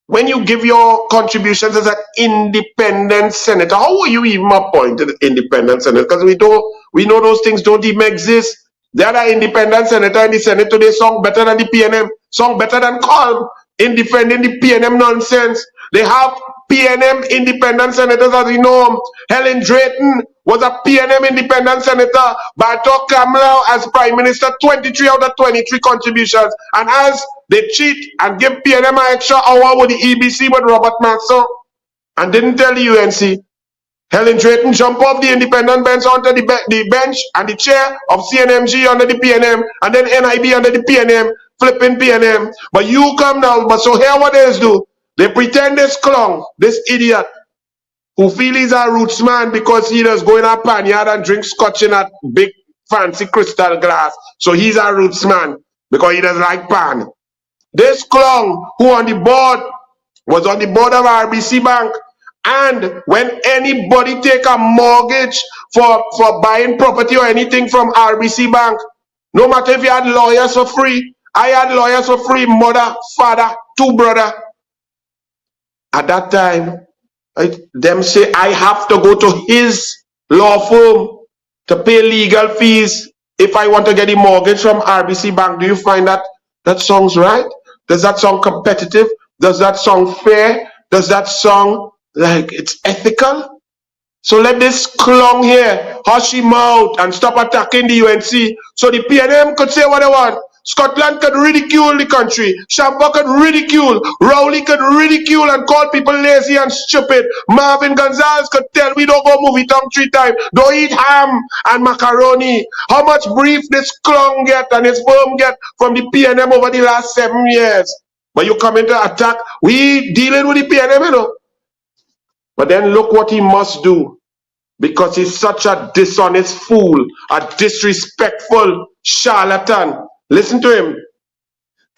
Speaker 2: When you give your contributions as an independent senator, how were you even appointed independent senator? Because we know those things don't even exist. The other independent senator in the Senate today song better than the PNM, song better than Calm in defending the PNM nonsense. They have PNM independent senators as we know them. Helen Drayton was a PNM independent senator. Bato Kamlau as Prime Minister, 23 out of 23 contributions. And as they cheat and give PNM an extra hour with the EBC with Robert Manson and didn't tell the UNC, Helen Drayton jump off the independent bench onto the bench and the chair of CNMG under the PNM and then NIB under the PNM, flipping PNM. But you come now, but so here what they do. They pretend this clown, this idiot, who feel he's a roots man because he does go in a panyard and drink scotch in a big fancy crystal glass. So he's a roots man because he does like pan. This clown who was on the board of RBC Bank, and when anybody take a mortgage for buying property or anything from RBC Bank, no matter if you had lawyers for free, I had lawyers for free, mother, father, two brother. At that time, them say I have to go to his law firm to pay legal fees if I want to get a mortgage from RBC Bank. Do you find that sounds right? Does that sound competitive? Does that sound fair? Does that sound like it's ethical? So let this clown here hush him out and stop attacking the UNC so the PNM could say what they want. Scotland could ridicule the country. Shampa could ridicule. Rowley could ridicule and call people lazy and stupid. Marvin Gonzalez could tell we don't go movie town 3 times. Don't eat ham and macaroni. How much brief this clown get and his firm get from the PNM over the last 7 years? But you come into attack. We dealing with the PNM, you know. But then look what he must do. Because he's such a dishonest fool, a disrespectful charlatan. Listen to him.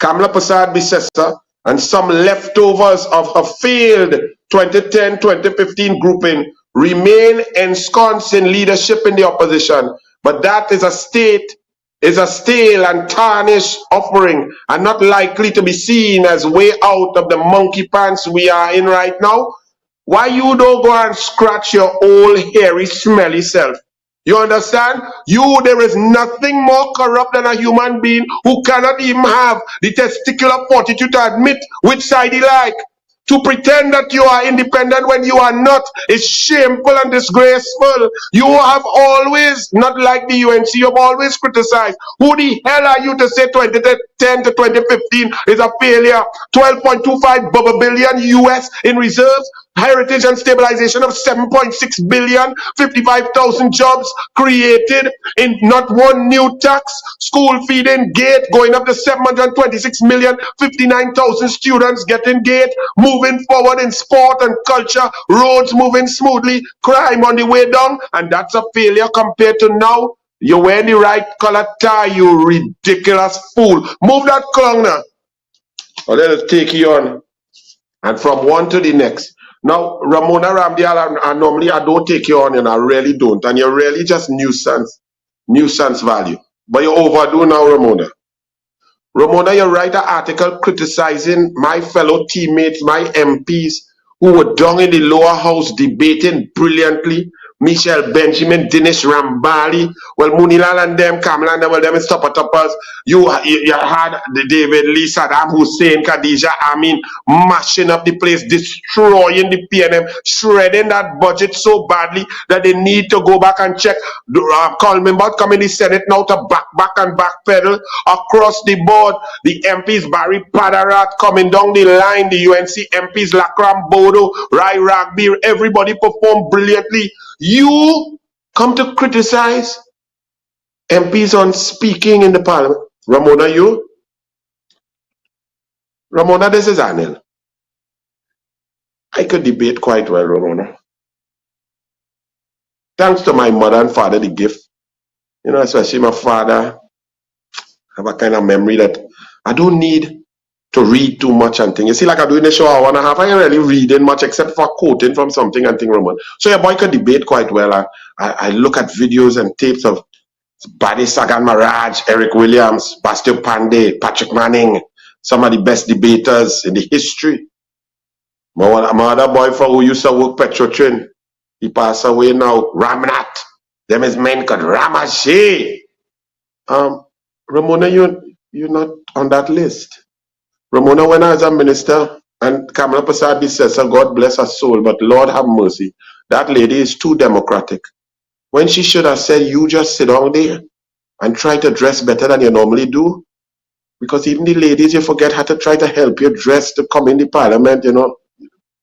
Speaker 2: Kamla Prasad Bisesa and some leftovers of a failed 2010-2015 grouping remain ensconced in leadership in the opposition. But that is a stale and tarnished offering and not likely to be seen as way out of the monkey pants we are in right now. Why you don't go and scratch your old hairy smelly self? You understand? There is nothing more corrupt than a human being who cannot even have the testicular fortitude to admit which side he like. To pretend that you are independent when you are not is shameful and disgraceful. You have always, not like the UNC, you have always criticized. Who the hell are you to say 2010 to 2015 is a failure? 12.25 billion US in reserves. Heritage and stabilization of 7.6 billion, 55,000 jobs created in not one new tax, school feeding gate going up to 726 million, 59,000 students getting gate, moving forward in sport and culture, roads moving smoothly, crime on the way down, and that's a failure compared to now. You're wearing the right color tie, you ridiculous fool. Move that clown now. Or let us take you on. And from one to the next. Now, Ramona Ramdial, normally I don't take you on, and I really don't. And you're really just nuisance value. But you overdo now, Ramona. Ramona, you write an article criticizing my fellow teammates, my MPs, who were down in the lower house debating brilliantly. Michelle Benjamin, Dinesh Rambali, well, Munilal and them, Kamala and them, well, them is toppers. You had the David Lee, Saddam Hussein, Khadija Amin, mashing up the place, destroying the PNM, shredding that budget so badly that they need to go back and check. Coleman about coming in the Senate now to back and backpedal across the board. The MPs, Barry Padarat coming down the line, the UNC MPs, Lakram Bodo, Rai Ragbir, everybody performed brilliantly. You come to criticize MPs on speaking in the parliament. Ramona, you? Ramona, this is Anil. I could debate quite well, Ramona. Thanks to my mother and father, the gift. You know, especially my father, have a kind of memory that I don't need to read too much and things. You see, like I do in the show hour and a half, I ain't really reading much except for quoting from something and thing, Roman. So your boy could debate quite well. I look at videos and tapes of Badi Sagan Maraj, Eric Williams, Bastille Pandey, Patrick Manning, some of the best debaters in the history. My other boy who used to work Petrotrin, he passed away now, Ramnath. Them is men called Ramashe. Ramona, you're not on that list. Ramona, when I was a minister, and Kamala Prasad says, God bless her soul, but Lord have mercy, that lady is too democratic. When she should have said, you just sit down there and try to dress better than you normally do. Because even the ladies, you forget how to try to help you dress to come in the parliament, you know.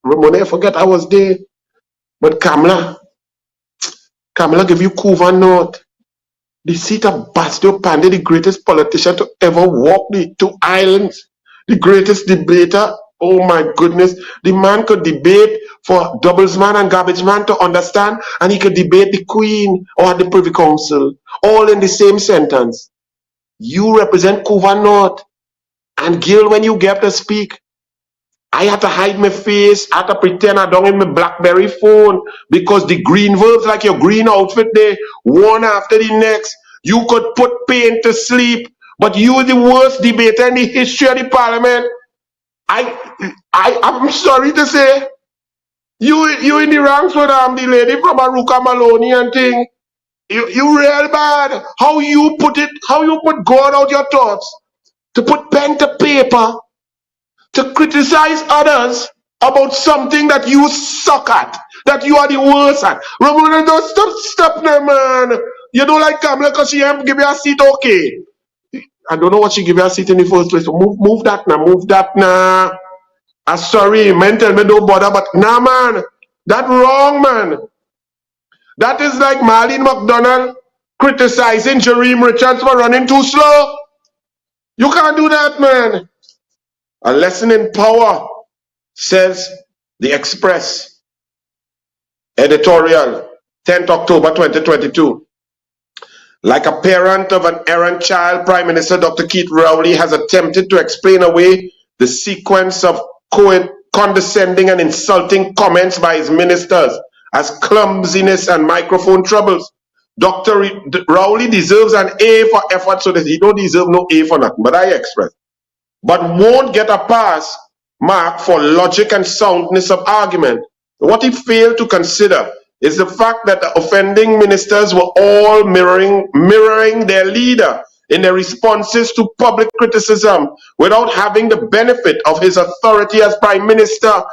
Speaker 2: Ramona, you forget I was there. But Kamala give you Kuva North. The seat of Bastille Pandey, the greatest politician to ever walk the two islands. The greatest debater, oh my goodness. The man could debate for doubles man and garbage man to understand, and he could debate the Queen or the Privy Council, all in the same sentence. You represent Kuva North. And Gil, when you get to speak, I had to hide my face, I had to pretend I don't in my BlackBerry phone, because the green verbs, like your green outfit there, one after the next, you could put pain to sleep. But you the worst debater in the history of the parliament. I'm sorry to say, you in the ranks with the lady from Aruka Maloney and thing. You real bad. How you put God out your thoughts, to put pen to paper, to criticize others about something that you suck at, that you are the worst at. Ramona, don't stop now, man. You don't like Kamala because she ain't give you a seat, okay? I don't know what she give you a seat in the first place. So move that now. I'm sorry, men tell me don't bother, but nah, man. That wrong, man. That is like Marlene McDonald criticizing Jereme Richards for running too slow. You can't do that, man. A lesson in power, says the Express. Editorial, 10th October 2022. Like a parent of an errant child, Prime Minister Dr. Keith Rowley has attempted to explain away the sequence of condescending and insulting comments by his ministers as clumsiness and microphone troubles. Dr. Rowley deserves an A for effort, so that he don't deserve no A for nothing, but I express. But won't get a pass mark for logic and soundness of argument. What he failed to consider is the fact that the offending ministers were all mirroring their leader in their responses to public criticism without having the benefit of his authority as prime minister.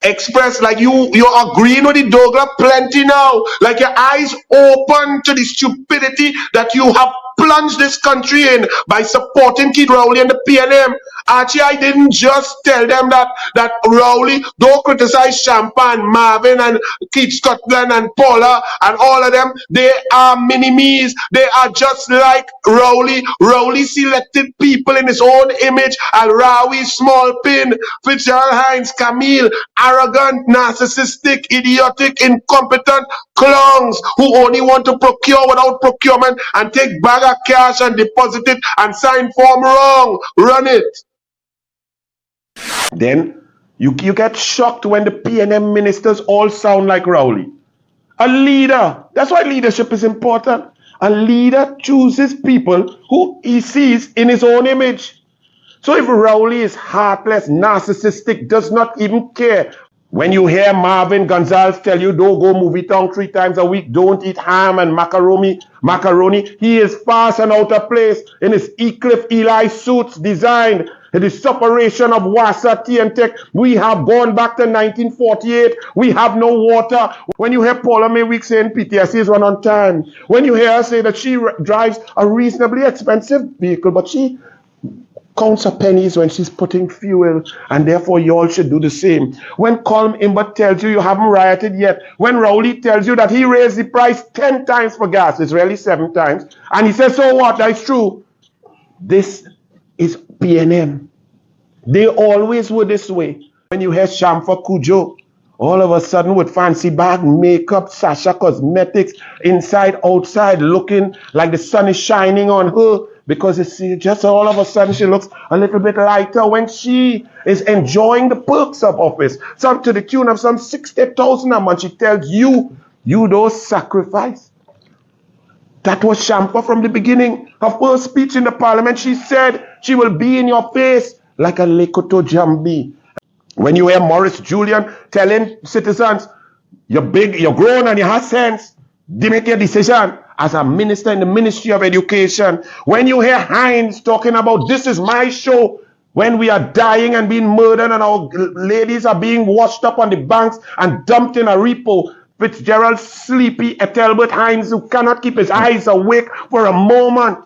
Speaker 2: Express like you're agreeing with the douglAR plenty now, like your eyes open to the stupidity that you have plunged this country in by supporting Keith Rowley and the PNM. Archie, I didn't just tell them that Rowley, don't criticize Champagne, Marvin and Keith Scotland and Paula and all of them. They are mini-me's. They are just like Rowley. Rowley selected people in his own image. Al-Rawi, Small Pin, Fitzgerald Hines, Camille, arrogant, narcissistic, idiotic, incompetent clowns who only want to procure without procurement and take bag of cash and deposit it and sign form wrong. Run it. Then You get shocked when the PNM ministers all sound like Rowley. A leader, that's why leadership is important. A leader chooses people who he sees in his own image. So if Rowley is heartless, narcissistic, does not even care, when you hear Marvin Gonzalez tell you don't go movie town 3 times a week, don't eat ham and macaroni, he is fast and out of place in his Eclipse Eli suits designed the separation of Wassa Tech. We have gone back to 1948. We have no water. When you hear Paula Mayweek saying PTSD is run on time, when you hear her say that she drives a reasonably expensive vehicle, but she counts her pennies when she's putting fuel, and therefore you all should do the same. When Colm Imbert tells you haven't rioted yet, when Rowley tells you that he raised the price 10 times for gas, it's really 7 times, and he says, so what, that's true. This is PNM. They always were this way. When you hear Shamfa Kujo, all of a sudden with fancy bag, makeup, Sasha Cosmetics, inside, outside, looking like the sun is shining on her, because it's just all of a sudden she looks a little bit lighter when she is enjoying the perks of office. Some to the tune of some 60,000 a month. She tells you don't sacrifice. That was Shampa from the beginning. Her first speech in the parliament, she said she will be in your face like a Lekoto Jambi. When you hear Maurice Julian telling citizens, you're big, you're grown and you have sense, they make your decision as a minister in the Ministry of Education. When you hear Hines talking about this is my show, when we are dying and being murdered and our ladies are being washed up on the banks and dumped in a repo, Fitzgerald sleepy Ethelbert Hines, who cannot keep his eyes awake for a moment,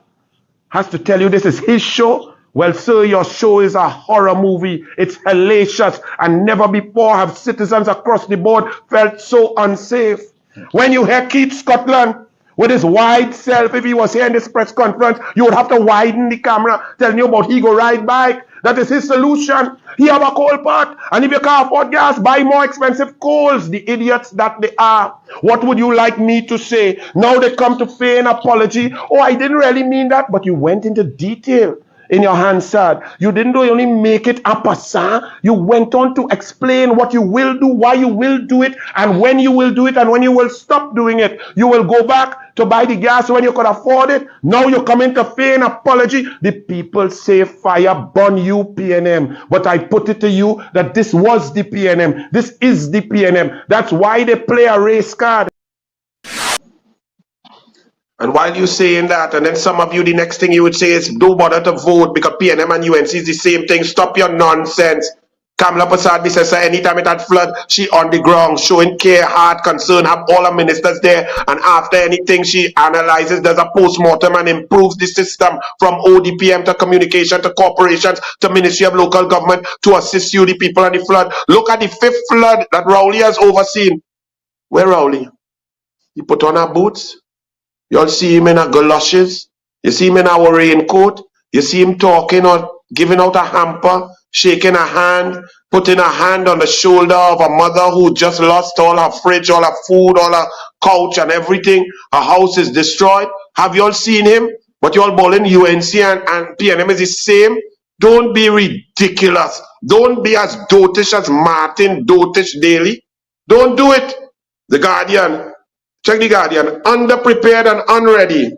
Speaker 2: has to tell you this is his show. Well, sir, your show is a horror movie. It's hellacious, and never before have citizens across the board felt so unsafe. When you hear Keith Scotland with his wide self, if he was here in this press conference, you would have to widen the camera, telling you about he go ride bike. That is his solution. He have a coal pot, and if you can't afford gas, buy more expensive coals, the idiots that they are. What would you like me to say? Now they come to feign apology. Oh, I didn't really mean that, but you went into detail in your Hansard. You didn't only make it a passant, you went on to explain what you will do, why you will do it, and when you will do it, and when you will stop doing it. You will go back to buy the gas when you could afford it. Now you come in to feign apology. The people say fire burn you, PNM. But I put it to you that this was the PNM. This is the PNM. That's why they play a race card. And while you're saying that, and then some of you, the next thing you would say is, don't bother to vote because PNM and UNC is the same thing. Stop your nonsense. Kamala Prasad says anytime it had flood, she on the ground, showing care, heart, concern, have all her ministers there. And after anything, she analyzes, does a post-mortem and improves the system from ODPM to communication to corporations to Ministry of Local Government to assist you, the people on the flood. Look at the 5th flood that Rowley has overseen. Where Rowley? He put on her boots. You all see him in a galoshes. You see him in our raincoat. You see him talking or giving out a hamper, shaking a hand, putting a hand on the shoulder of a mother who just lost all her fridge, all her food, all her couch and everything. Her house is destroyed. Have you all seen him? But you all bowling UNC and PNM is the same. Don't be ridiculous. Don't be as dotish as Martin Dotish Daly. Don't do it. The Guardian. Check the Guardian. Underprepared and unready.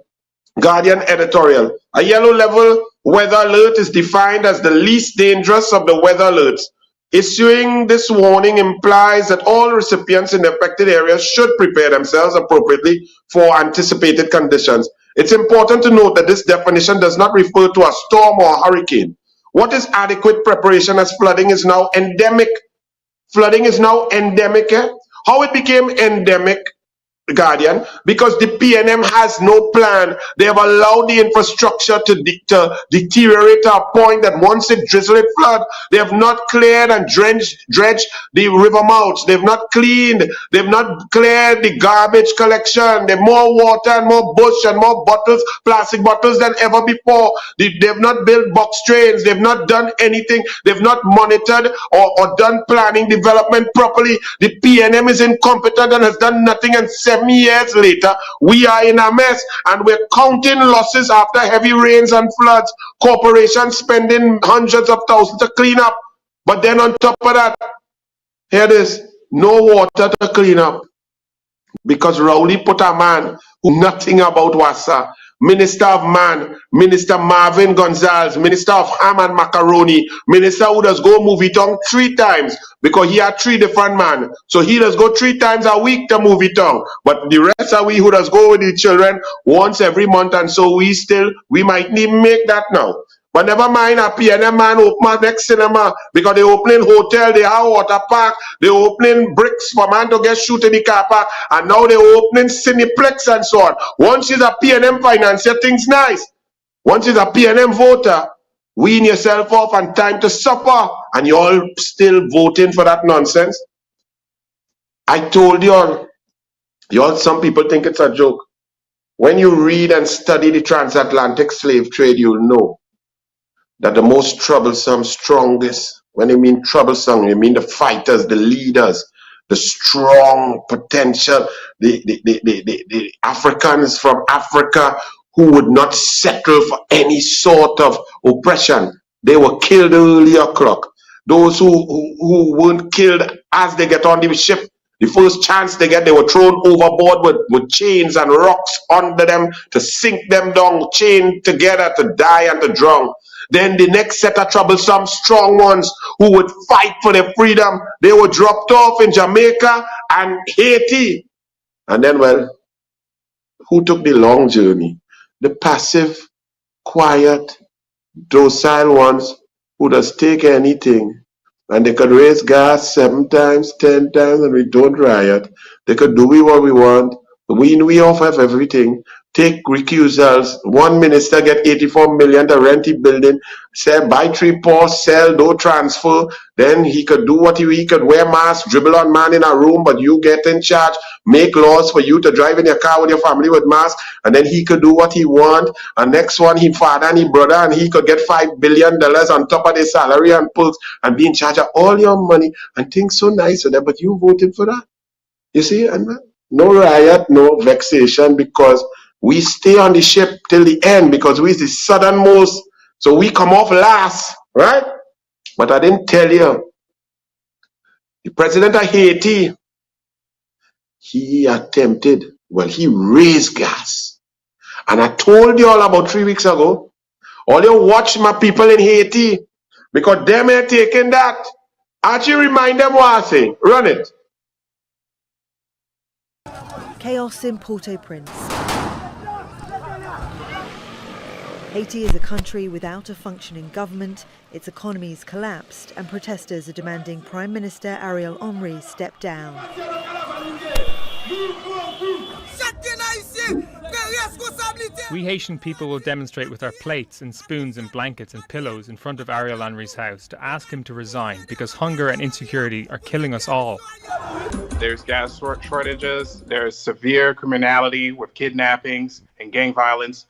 Speaker 2: Guardian editorial. A yellow level weather alert is defined as the least dangerous of the weather alerts. Issuing this warning implies that all recipients in the affected areas should prepare themselves appropriately for anticipated conditions. It's important to note that this definition does not refer to a storm or a hurricane. What is adequate preparation as flooding is now endemic? Flooding is now endemic. How it became endemic, Guardian, because the PNM has no plan. They have allowed the infrastructure to deteriorate to a point that once it drizzle, it flood. They have not cleared and dredged the river mouths. They've not cleaned. They've not cleared the garbage collection. They have more water and more bush and more bottles, plastic bottles than ever before. They've not built box trains. They've not done anything. They've not monitored or done planning development properly. The PNM is incompetent and has done nothing, and 7 years later, we are in a mess and we're counting losses after heavy rains and floods. Corporations spending hundreds of thousands to clean up. But then on top of that, here it is, no water to clean up. Because Rowley put a man who nothing about Wassa. Minister of Man, Minister Marvin Gonzalez, Minister of Ham and Macaroni, Minister who does go movie tongue 3 times because he had 3 different men. So he does go 3 times a week to movie tongue. But the rest of we who does go with the children once every month, and so we might need make that now. But never mind, a PNM man open my next cinema because they opening hotel, they have water park, they opening bricks for man to get shoot in the car park, and now they opening Cineplex and so on. Once is a PNM financier, things nice. Once is a PNM voter, wean yourself off and time to suffer, and you all still voting for that nonsense. I told you all, some people think it's a joke. When you read and study the transatlantic slave trade, you'll know that the most troublesome, strongest, when you mean troublesome, you mean the fighters, the leaders, the strong potential, the Africans from Africa who would not settle for any sort of oppression. They were killed early o'clock. Those who weren't killed as they get on the ship, the first chance they get, they were thrown overboard with chains and rocks under them to sink them down, chained together to die and to drown. Then the next set of troublesome, strong ones who would fight for their freedom, they were dropped off in Jamaica and Haiti. And then, well, who took the long journey? The passive, quiet, docile ones who just take anything. And they could raise gas 7 times, 10 times, and we don't riot. They could do what we want. We off have everything. Take recusals. One minister get 84 million to rent the building, sell, buy 3 posts, sell, do transfer. Then he could do what he could wear mask, dribble on man in a room, but you get in charge, make laws for you to drive in your car with your family with mask, and then he could do what he want. And next one, he father and he brother, and he could get $5 billion on top of his salary and perks and be in charge of all your money and things so nice for them, but you voted for that. You see, and no riot, no vexation, because we stay on the ship till the end because we're the southernmost, so we come off last, right? But I didn't tell you, the president of Haiti, he attempted, well, he raised gas. And I told you all about 3 weeks ago, all you watch my people in Haiti, because them are taking that. Actually remind them what I say. Run it.
Speaker 8: Chaos in Port-au-Prince. Haiti is a country without a functioning government, its economy's collapsed, and protesters are demanding Prime Minister Ariel Henry step down.
Speaker 9: We Haitian people will demonstrate with our plates and spoons and blankets and pillows in front of Ariel Henry's house to ask him to resign because hunger and insecurity are killing us all.
Speaker 10: There's gas shortages, there's severe criminality with kidnappings and gang violence,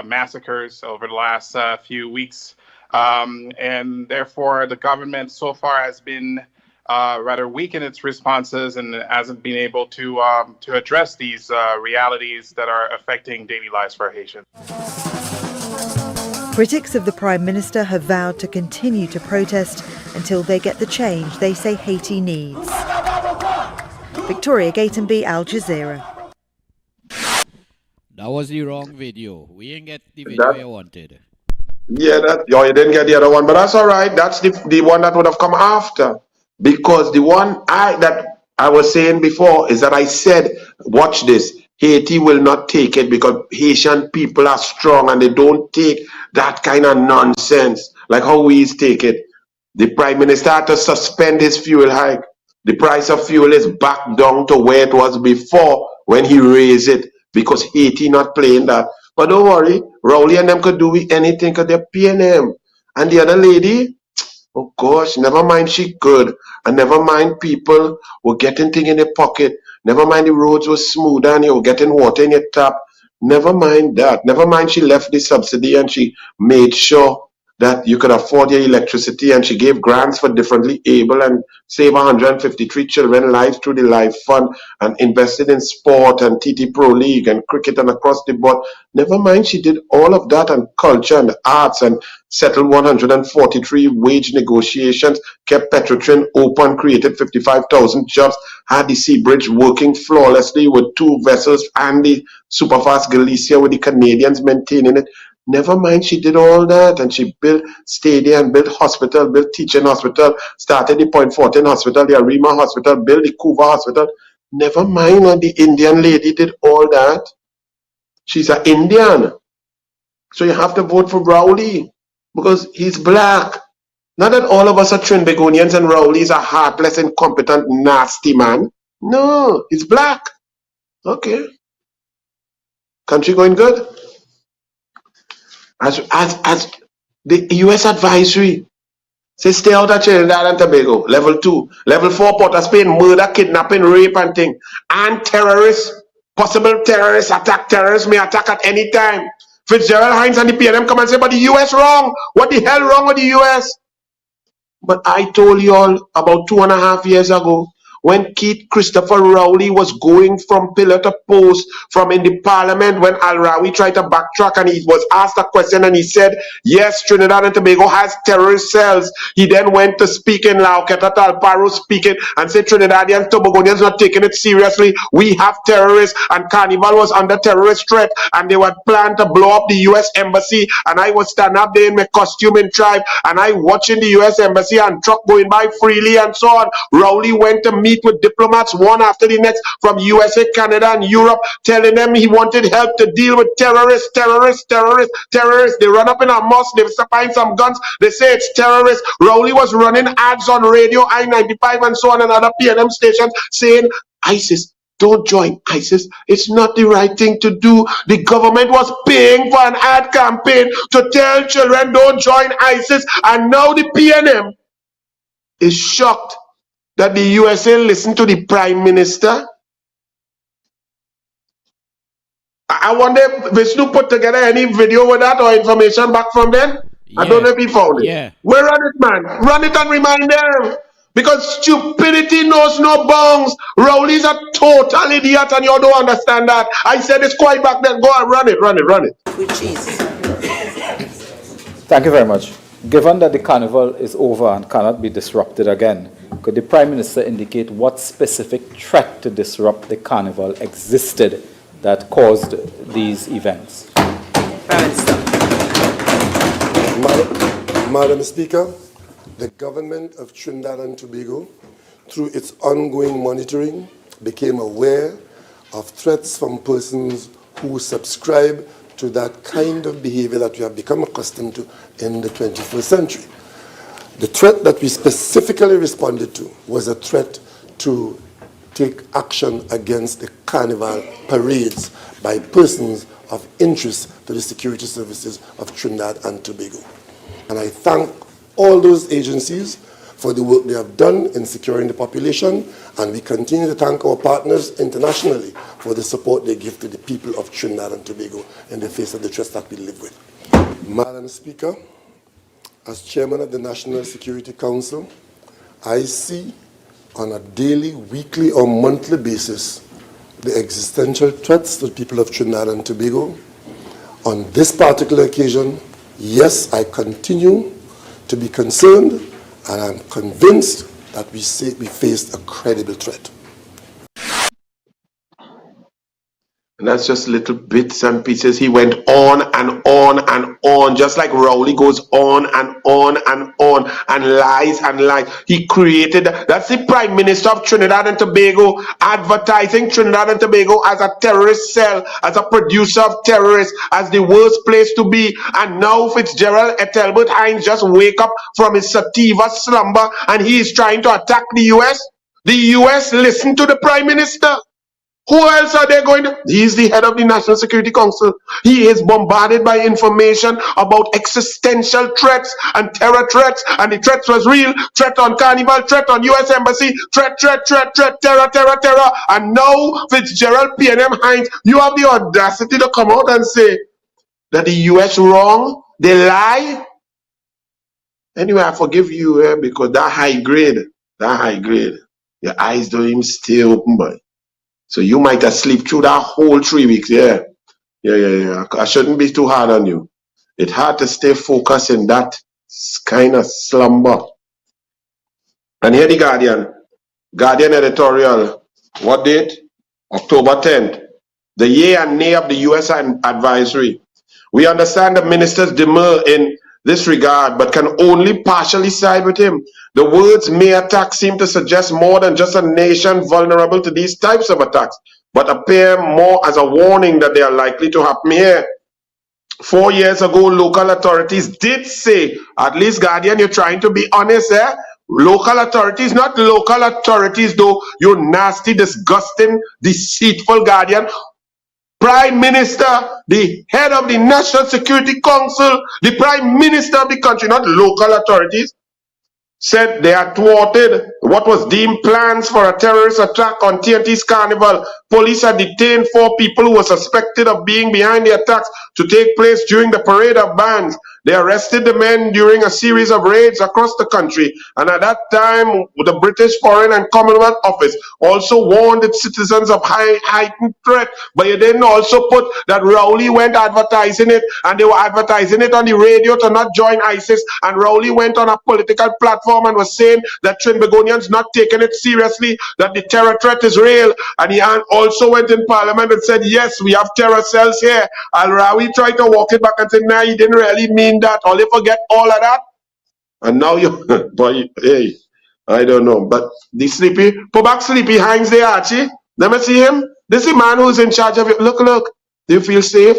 Speaker 10: massacres over the last few weeks. And therefore, the government so far has been rather weak in its responses and hasn't been able to address these realities that are affecting daily lives for Haitians.
Speaker 8: Critics of the Prime Minister have vowed to continue to protest until they get the change they say Haiti needs. Victoria Gatenby, Al Jazeera.
Speaker 11: That was the wrong video. We didn't get the video you wanted.
Speaker 2: Yeah, you didn't get the other one, but that's all right. That's the one that would have come after. Because the one that I was saying before is that I said, watch this, Haiti will not take it because Haitian people are strong and they don't take that kind of nonsense like how we take it. The Prime Minister had to suspend his fuel hike. The price of fuel is back down to where it was before when he raised it because Haiti not playing that. But don't worry, Rowley and them could do anything because they're PNM. And the other lady, oh gosh, never mind she good. And never mind people were getting things in their pocket. Never mind the roads were smooth and you were getting water in your tap. Never mind that. Never mind she left the subsidy and she made sure that you could afford your electricity, and she gave grants for differently able and save 153 children lives through the Life Fund, and invested in sport and TT Pro League and cricket and across the board. Never mind, she did all of that, and culture and arts, and settled 143 wage negotiations, kept Petrotrin open, created 55,000 jobs, had the Sea Bridge working flawlessly with 2 vessels, and the Superfast Galicia with the Canadians maintaining it. Never mind, she did all that, and she built stadium, built hospital, built teaching hospital, started the Point Fortin Hospital, the Arima Hospital, built the Cuba Hospital. Never mind, and the Indian lady did all that. She's an Indian. So you have to vote for Rowley because he's black. Not that all of us are Trinbagonians and Rowley's a heartless, incompetent, nasty man. No, he's black. Okay. Country going good? As the US advisory says, stay out of Trinidad and Tobago. Level 2. Level 4, Port of Spain, murder, kidnapping, rape and thing. And terrorists, possible terrorists, terrorists may attack at any time. Fitzgerald Hines and the PNM come and say, but the US wrong. What the hell wrong with the US? But I told you all about 2.5 years ago, when Keith Christopher Rowley was going from pillar to post from in the parliament, when Al Rawi tried to backtrack and he was asked a question and he said, yes, Trinidad and Tobago has terrorist cells. He then went to speak in Lauqueta Talparo speaking and said Trinidadians, Tobagonians not taking it seriously. We have terrorists, and Carnival was under terrorist threat and they were planned to blow up the US embassy, and I was standing up there in my costume in tribe and I watching the US embassy and truck going by freely and so on. Rowley went to meet with diplomats one after the next from USA, Canada and Europe, telling them he wanted help to deal with terrorists. They run up in a mosque, they find some guns, they say it's terrorists. Rowley was running ads on radio, I-95 and so on, and other PNM stations saying ISIS, don't join ISIS. It's not the right thing to do. The government was paying for an ad campaign to tell children don't join ISIS, and now the PNM is shocked that the USA listened to the Prime Minister. I wonder if Vishnu put together any video with that or information back from them. Yeah. I don't know if he found it. Yeah. Well, run it, man. Run it and remind them. Because stupidity knows no bounds. Rowley's a total idiot and you don't understand that. I said this quite back then. Go and run it.
Speaker 6: With cheese.
Speaker 12: Thank you very much. Given that the carnival is over and cannot be disrupted again, could the Prime Minister indicate what specific threat to disrupt the carnival existed that caused these events?
Speaker 13: Madam Speaker, the government of Trinidad and Tobago, through its ongoing monitoring, became aware of threats from persons who subscribe to that kind of behavior that we have become accustomed to in the 21st century. The threat that we specifically responded to was a threat to take action against the carnival parades by persons of interest to the security services of Trinidad and Tobago. And I thank all those agencies for the work they have done in securing the population, and we continue to thank our partners internationally for the support they give to the people of Trinidad and Tobago in the face of the threats that we live with. Madam Speaker, as Chairman of the National Security Council, I see on a daily, weekly or monthly basis the existential threats to the people of Trinidad and Tobago. On this particular occasion, yes, I continue to be concerned, and I'm convinced that we faced a credible threat.
Speaker 2: And that's just little bits and pieces. He went on and on and on, just like Rowley goes on and on and lies and lies. He created, that's the Prime Minister of Trinidad and Tobago advertising Trinidad and Tobago as a terrorist cell, as a producer of terrorists, as the worst place to be. And now Fitzgerald Ethelbert Hines just wake up from his sativa slumber and he is trying to attack the US. The US listen to the Prime Minister. Who else are they going to? He's the head of the National Security Council. He is bombarded by information about existential threats and terror threats, and the threats was real. Threat on Carnival, threat on US Embassy, threat, terror. And now Fitzgerald PNM Hines, you have the audacity to come out and say that the US wrong, they lie. Anyway, I forgive you because that high grade, your eyes don't even stay open, boy. So you might have slept through that whole 3 weeks, yeah. Yeah. I shouldn't be too hard on you. It's hard to stay focused in that kind of slumber. And here the Guardian editorial, what date? October 10th. The yea and nay of the US advisory. We understand the minister's demur in this regard, but can only partially side with him. The words may attack seem to suggest more than just a nation vulnerable to these types of attacks, but appear more as a warning that they are likely to happen here. 4 years ago, local authorities did say, at least Guardian, you're trying to be honest, eh? Local authorities, not local authorities though, you nasty, disgusting, deceitful Guardian. Prime Minister, the head of the National Security Council, the Prime Minister of the country, not local authorities, said they had thwarted what was deemed plans for a terrorist attack on TNT's Carnival. Police had detained 4 people who were suspected of being behind the attacks to take place during the parade of bands. They arrested the men during a series of raids across the country, and at that time, the British Foreign and Commonwealth Office also warned its citizens of heightened threat. But you didn't also put that Rowley went advertising it, and they were advertising it on the radio to not join ISIS, and Rowley went on a political platform and was saying that Trinbagonians not taking it seriously, that the terror threat is real, and he also went in Parliament and said, yes, we have terror cells here. Al-Rawi tried to walk it back and said, nah, he didn't really mean that, or they forget all of that. And now you, boy, hey, I don't know, but the Sleepy, put back Sleepy Hines there, Archie. Let me see him. This is the man who's in charge of it. Look. Do you feel safe?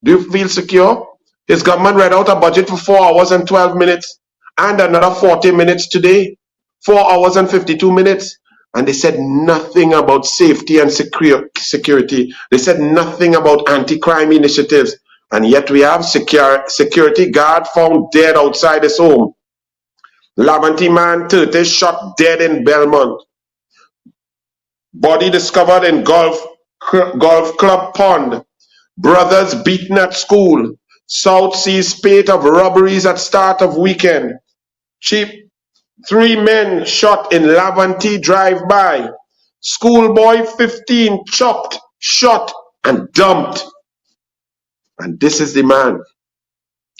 Speaker 2: Do you feel secure? His government read out a budget for 4 hours and 12 minutes and another 40 minutes today. 4 hours and 52 minutes. And they said nothing about safety and security. They said nothing about anti-crime initiatives. And yet we have security guard found dead outside his home. Laventille man 30 shot dead in Belmont. Body discovered in golf club pond. Brothers beaten at school. South Sea spate of robberies at start of weekend. Cheap 3 men shot in Laventille drive-by. Schoolboy 15 chopped, shot, and dumped. And this is the man.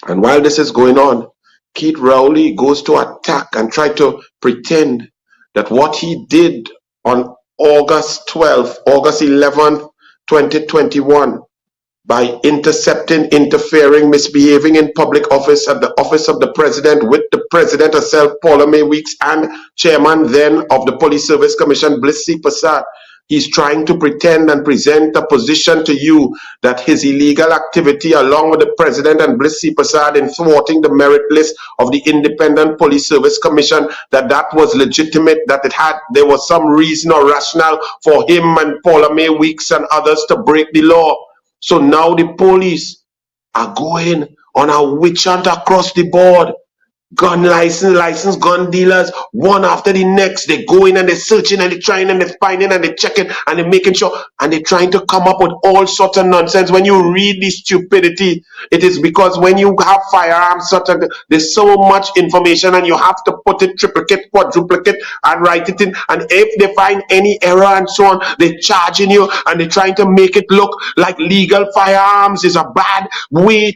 Speaker 2: And while this is going on, Keith Rowley goes to attack and try to pretend that what he did on August 11th, 2021, by interfering, misbehaving in public office at the office of the president with the president herself, Paula May Weeks, and chairman then of the Police Service Commission, Bliss C. Prasad. He's trying to pretend and present a position to you that his illegal activity along with the president and Bliss C. Prasad in thwarting the merit list of the Independent Police Service Commission, that was legitimate, that there was some reason or rationale for him and Paula May Weeks and others to break the law. So now the police are going on a witch hunt across the board. Gun licensed gun dealers, one after the next. They go in and they're searching and they're trying and they're finding and they're checking and they're making sure and they're trying to come up with all sorts of nonsense. When you read this stupidity, it is because when you have firearms, there's so much information and you have to put it triplicate, quadruplicate and write it in. And if they find any error and so on, they're charging you and they're trying to make it look like legal firearms is a bad,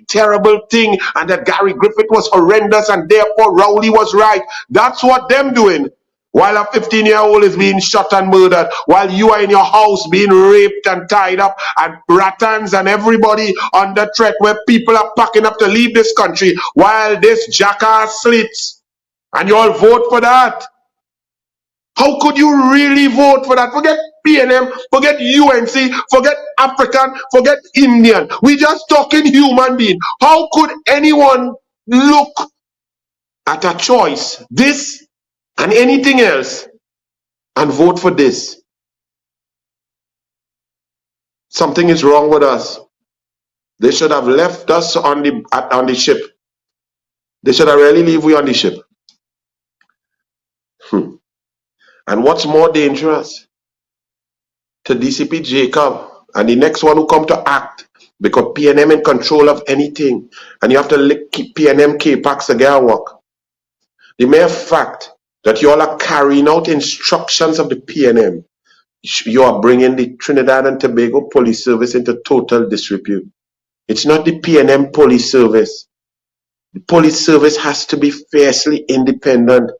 Speaker 2: terrible thing, and that Gary Griffith was horrendous and therefore Rowley was right. That's what them doing. While a 15-year-old is being shot and murdered, while you are in your house being raped and tied up, and Ratans and everybody under threat, where people are packing up to leave this country, while this jackass sleeps, and you all vote for that. How could you really vote for that? Forget PNM, forget UNC, forget African, forget Indian. We just talking human being. How could anyone look at a choice, this and anything else, and vote for this? Something is wrong with us. They should have left us on the ship. They should have really leave we on the ship. And what's more dangerous to DCP Jacob and the next one who come to act, because PNM in control of anything, and you have to keep PNM K-Pax to get work. the mere fact that you all are carrying out instructions of the PNM, you are bringing the Trinidad and Tobago Police Service into total disrepute. It's not the PNM Police Service. The police service has to be fiercely independent,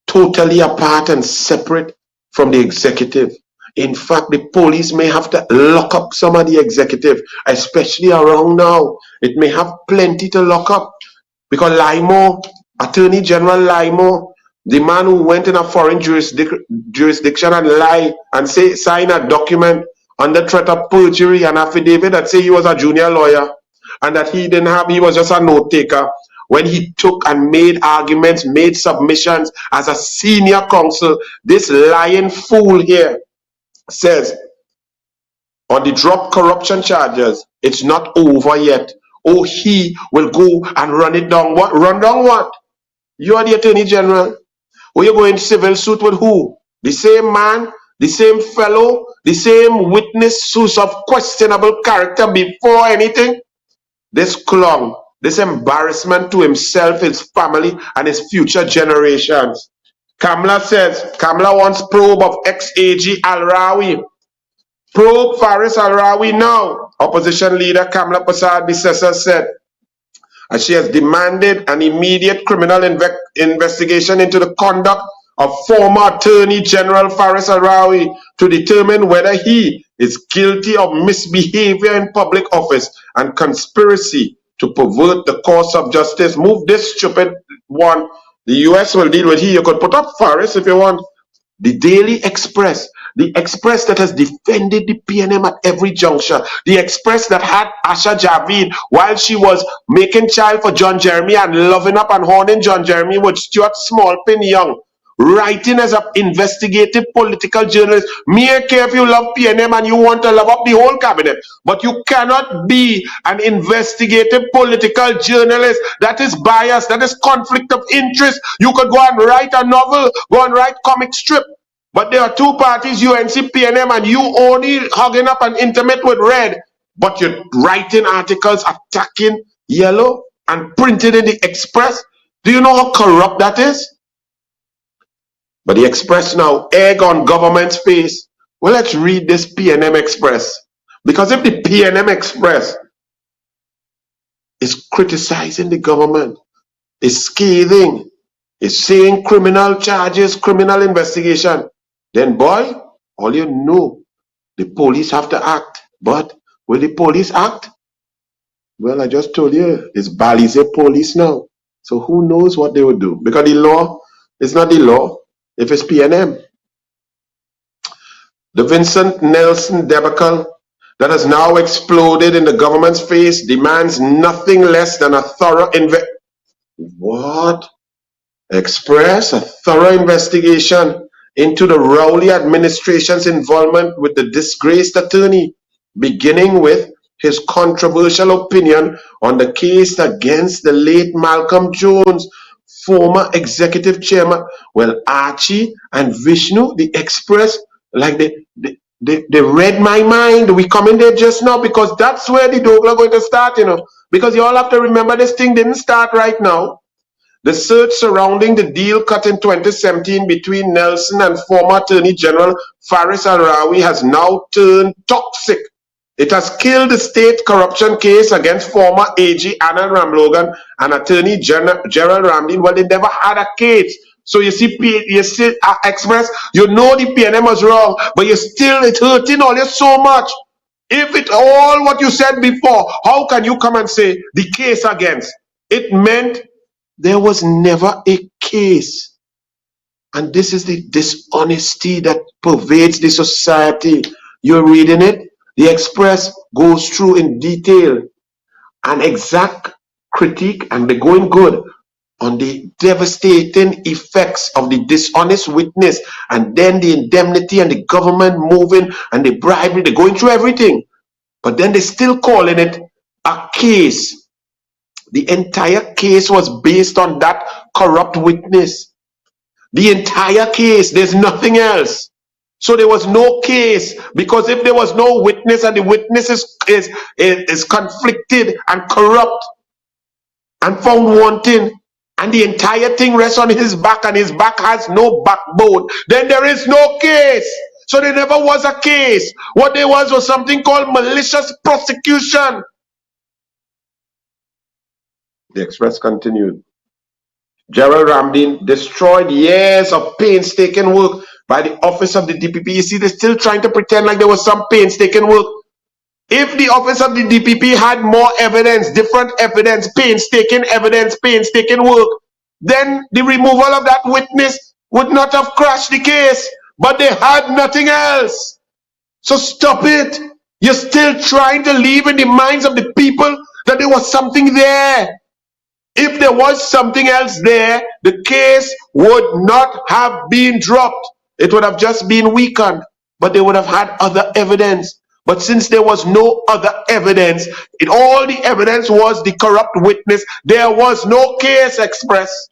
Speaker 2: totally apart and separate from the executive. In fact, the police may have to lock up some of the executive, especially around now. It may have plenty to lock up because Limo, Attorney General Limo, the man who went in a foreign jurisdiction and lie and sign a document under threat of perjury and affidavit that say he was a junior lawyer and that he was just a note taker. When he took and made arguments, made submissions as a senior counsel, this lying fool here says on the drop corruption charges, it's not over yet. Oh, he will go and run it down. What? Run down what? You are the Attorney General. Or you go in civil suit with who? The same man, the same fellow, the same witness who's of questionable character before anything? This clown, this embarrassment to himself, his family, and his future generations. Kamala wants probe of ex-AG Al-Rawi. Probe Faris Al-Rawi now. Opposition leader Kamala Persad-Bissessar said, and she has demanded an immediate criminal investigation into the conduct of former Attorney General Faris Al-Rawi to determine whether he is guilty of misbehavior in public office and conspiracy to pervert the course of justice. Move this stupid one. The US will deal with he. You could put up Faris if you want. The Daily Express. The Express that has defended the PNM at every juncture. The Express that had Asha Javid while she was making child for John Jeremy and loving up and horning John Jeremy with Stuart Smallpin Young. Writing as an investigative political journalist. Me care if you love PNM and you want to love up the whole cabinet. But you cannot be an investigative political journalist that is biased, that is conflict of interest. You could go and write a novel, go and write comic strip. But there are two parties, UNC, PNM, and you only hugging up and intimate with red. But you're writing articles attacking yellow and printed in the Express. Do you know how corrupt that is? But the Express now, egg on government's face. Well, let's read this PNM Express. Because if the PNM Express is criticizing the government, is scathing, is saying criminal charges, criminal investigation, then boy, all you know, the police have to act. But will the police act? Well, I just told you, it's Balize police now. So who knows what they will do? Because the law is not the law if it's PNM. The Vincent Nelson debacle that has now exploded in the government's face demands nothing less than a thorough Express a thorough investigation into the Rowley administration's involvement with the disgraced attorney, beginning with his controversial opinion on the case against the late Malcolm Jones, former executive chairman. Well, Archie and Vishnu, the Express, like they read my mind. We come in there just now because that's where the douglAR going to start, you know. Because you all have to remember this thing didn't start right now. The search surrounding the deal cut in 2017 between Nelson and former Attorney General Faris Al-Rawi has now turned toxic. It has killed the state corruption case against former AG Anil Roberts and Attorney General Ramdeen. Well, they never had a case. So you see, Express, you know the PNM was wrong, but it's hurting all you so much. If it's all what you said before, how can you come and say the case against? It meant there was never a case. And this is the dishonesty that pervades the society. You're reading it. The Express goes through in detail an exact critique, and they're going good on the devastating effects of the dishonest witness, and then the indemnity and the government moving and the bribery. They're going through everything. But then they're still calling it a case. The entire case was based on that corrupt witness. The entire case, there's nothing else. So there was no case, because if there was no witness and the witness is conflicted and corrupt and found wanting, and the entire thing rests on his back, and his back has no backbone, then there is no case. So there never was a case. What there was something called malicious prosecution. The Express continued. Gerald Ramdin destroyed years of painstaking work by the office of the DPP. You see, they're still trying to pretend like there was some painstaking work. If the office of the DPP had more evidence, different evidence, painstaking work, then the removal of that witness would not have crashed the case. But they had nothing else. So stop it. You're still trying to leave in the minds of the people that there was something there. If there was something else there, the case would not have been dropped. It would have just been weakened, but they would have had other evidence. But since there was no other evidence, all the evidence was the corrupt witness. There was no case. Express.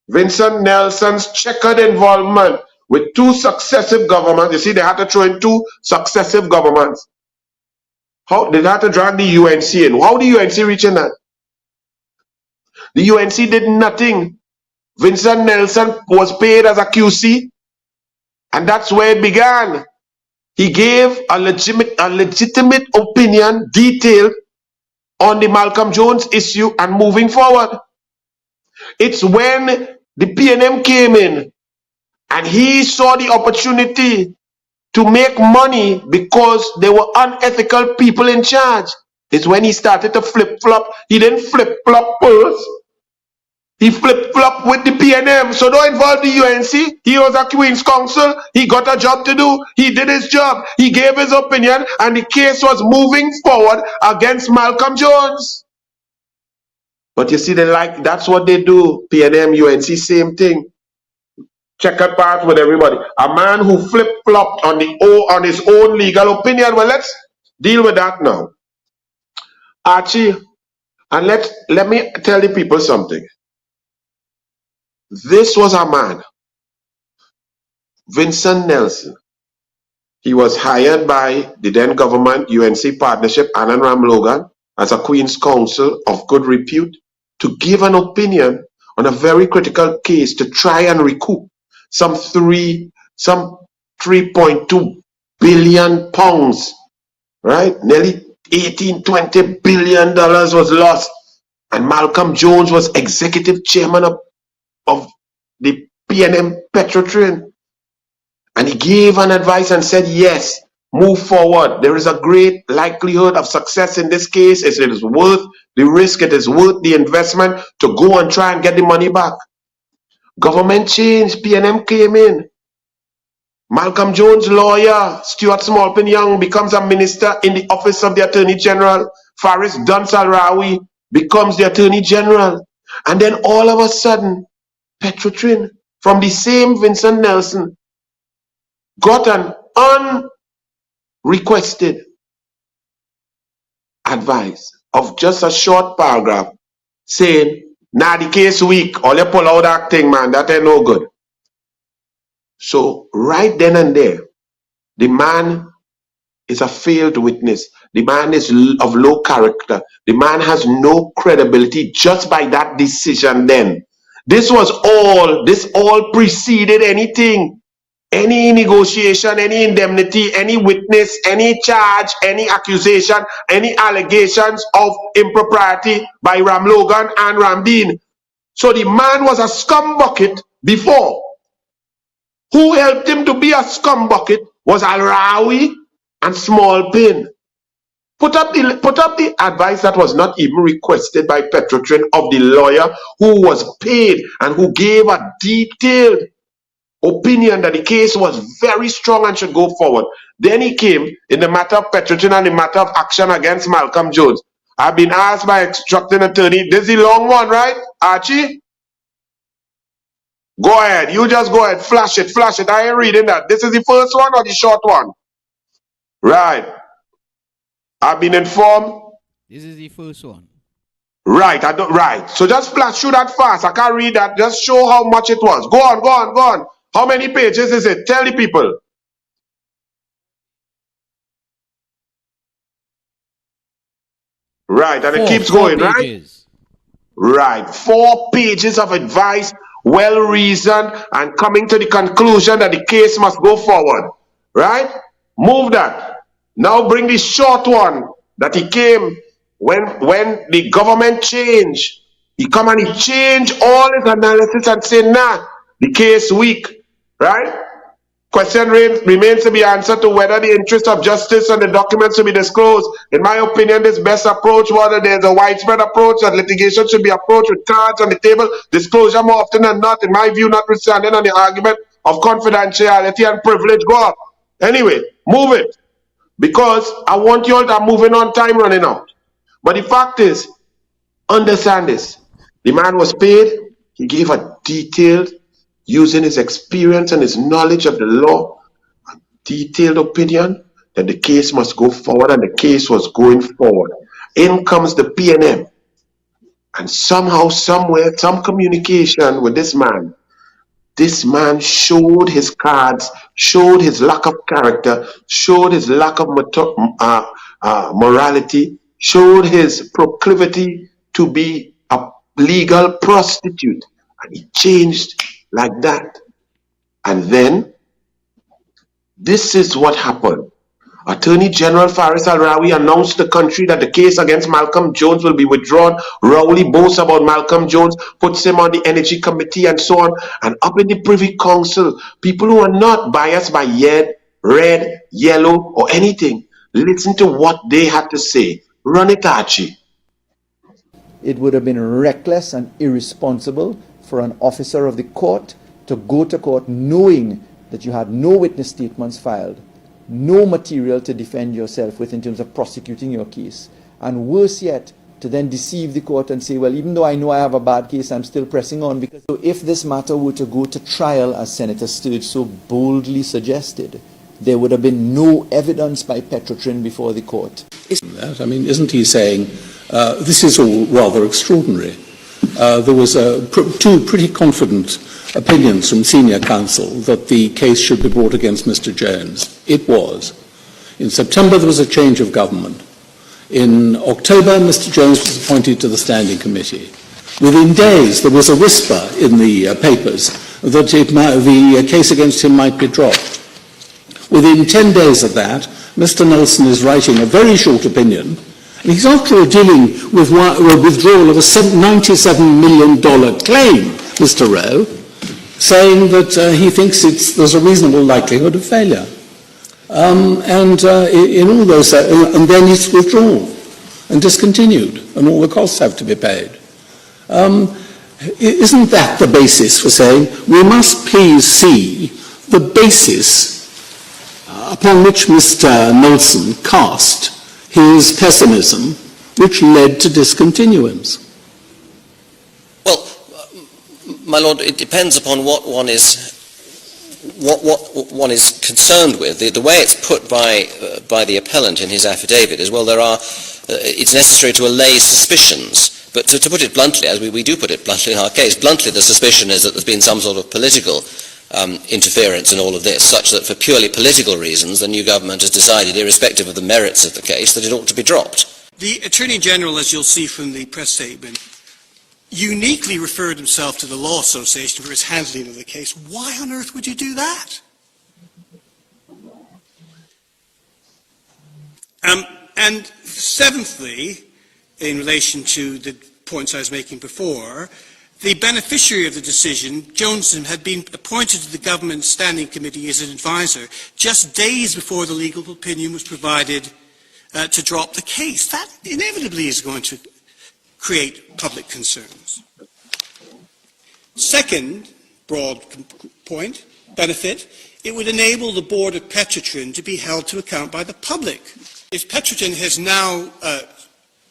Speaker 2: Vincent Nelson's checkered involvement with two successive governments. You see, they had to throw in two successive governments. How they had to drag the UNC in? How the UNC reach in that? The UNC did nothing. Vincent Nelson was paid as a QC, and that's where it began. He gave a legitimate opinion, detailed, on the Malcolm Jones issue and moving forward. It's when the PNM came in and he saw the opportunity to make money because there were unethical people in charge. It's when he started to flip-flop. He didn't flip-flop first. He flip-flopped with the PNM. So don't involve the UNC. He was a Queen's Counsel. He got a job to do. He did his job. He gave his opinion, and the case was moving forward against Malcolm Jones. But you see, that's what they do. PNM, UNC, same thing. Checkered path with everybody. A man who flip-flopped on his own legal opinion. Well, let's deal with that now. Archie, and let me tell the people something. This was a man, Vincent Nelson. He was hired by the then government UNC partnership, Anand Ram Logan, as a Queen's Counsel of good repute, to give an opinion on a very critical case to try and recoup some 3.2 billion pounds, right? Nearly 18-20 billion dollars was lost. And Malcolm Jones was executive chairman of the PNM Petrotrain. And he gave an advice and said, yes, move forward. There is a great likelihood of success in this case. It is worth the risk. It is worth the investment to go and try and get the money back. Government changed. PNM came in. Malcolm Jones' lawyer, Stuart Smallpin Young, becomes a minister in the office of the Attorney General. Faris Rawi becomes the Attorney General. And then all of a sudden, Petrotrain, from the same Vincent Nelson, got an unrequested advice of just a short paragraph saying, nah, the case weak, all you pull out that thing, man, that ain't no good. So right then and there, the man is a failed witness. The man is of low character. The man has no credibility just by that decision then. This all preceded anything. Any negotiation, any indemnity, any witness, any charge, any accusation, any allegations of impropriety by Ram Logan and Ramdeen. So the man was a scumbucket before. Who helped him to be a scumbucket was Al-Rawi and Smallpin. Put up the advice that was not even requested by Petrotrain of the lawyer who was paid and who gave a detailed opinion that the case was very strong and should go forward. Then he came in the matter of Petrotrain and the matter of action against Malcolm Jones. I've been asked by instructing attorney, this is the long one, right, Archie? Go ahead, you just go ahead, flash it. I ain't reading that. This is the first one or the short one? Right. I've been informed.
Speaker 11: This is the first one.
Speaker 2: Right, right. So just flash through that fast. I can't read that. Just show how much it was. Go on. How many pages is it? Tell the people. Right, and it keeps going, right? Right. 4 pages of advice, well reasoned, and coming to the conclusion that the case must go forward. Right? Move that. Now bring the short one that he came when the government changed. He come and he changed all his analysis and say, nah, the case weak. Right? Question remains to be answered to whether the interest of justice and the documents should be disclosed. In my opinion, this best approach, whether there's a widespread approach that litigation should be approached with cards on the table, disclosure more often than not, in my view, notwithstanding on the argument of confidentiality and privilege, go up. Anyway, move it. Because I want you all to moving on, time running out. But the fact is, understand this. The man was paid, he gave a detailed, using his experience and his knowledge of the law, a detailed opinion that the case must go forward, and the case was going forward. In comes the PNM. And somehow, somewhere, some communication with this man showed his cards, showed his lack of character, showed his lack of morality, showed his proclivity to be a legal prostitute. And he changed like that. And then, this is what happened. Attorney General Faris Al-Rawi announced to the country that the case against Malcolm Jones will be withdrawn. Rowley boasts about Malcolm Jones, puts him on the Energy Committee and so on. And up in the Privy Council, people who are not biased by red, yellow, or anything, listen to what they had to say. Run it, Archie.
Speaker 14: It would have been reckless and irresponsible for an officer of the court to go to court knowing that you had no witness statements filed, no material to defend yourself with in terms of prosecuting your case, and worse yet, to then deceive the court and say, well, even though I know I have a bad case, I'm still pressing on. Because so if this matter were to go to trial, as Senator Sturge so boldly suggested, there would have been no evidence by Petrotrin before the court.
Speaker 15: I mean, isn't he saying, this is all rather extraordinary? There was two pretty confident opinions from senior counsel that the case should be brought against Mr. Jones. It was. In September, there was a change of government. In October, Mr. Jones was appointed to the Standing Committee. Within days, there was a whisper in the papers that the case against him might be dropped. Within 10 days of that, Mr. Nelson is writing a very short opinion. And he's after all dealing with a withdrawal of a $97 million claim, Mr. Rowe, saying that he thinks there's a reasonable likelihood of failure. In all those, and then it's withdrawn and discontinued, and all the costs have to be paid. Isn't that the basis for saying we must please see the basis upon which Mr. Nelson cast his pessimism, which led to discontinuance?
Speaker 16: Well, my lord, it depends upon what one is concerned with. The way it's put by the appellant in his affidavit is, well, it's necessary to allay suspicions. But to put it bluntly, as we do put it bluntly in our case, bluntly the suspicion is that there's been some sort of political interference in all of this, such that for purely political reasons the new government has decided, irrespective of the merits of the case, that it ought to be dropped.
Speaker 17: The Attorney General, as you'll see from the press statement, uniquely referred himself to the Law Association for his handling of the case. Why on earth would you do that? And seventhly, in relation to the points I was making before, the beneficiary of the decision, Johnson, had been appointed to the Government Standing Committee as an advisor just days before the legal opinion was provided to drop the case. That inevitably is going to create public concerns. Second broad point, benefit, it would enable the board of Petrotrin to be held to account by the public. If Petrotrin has now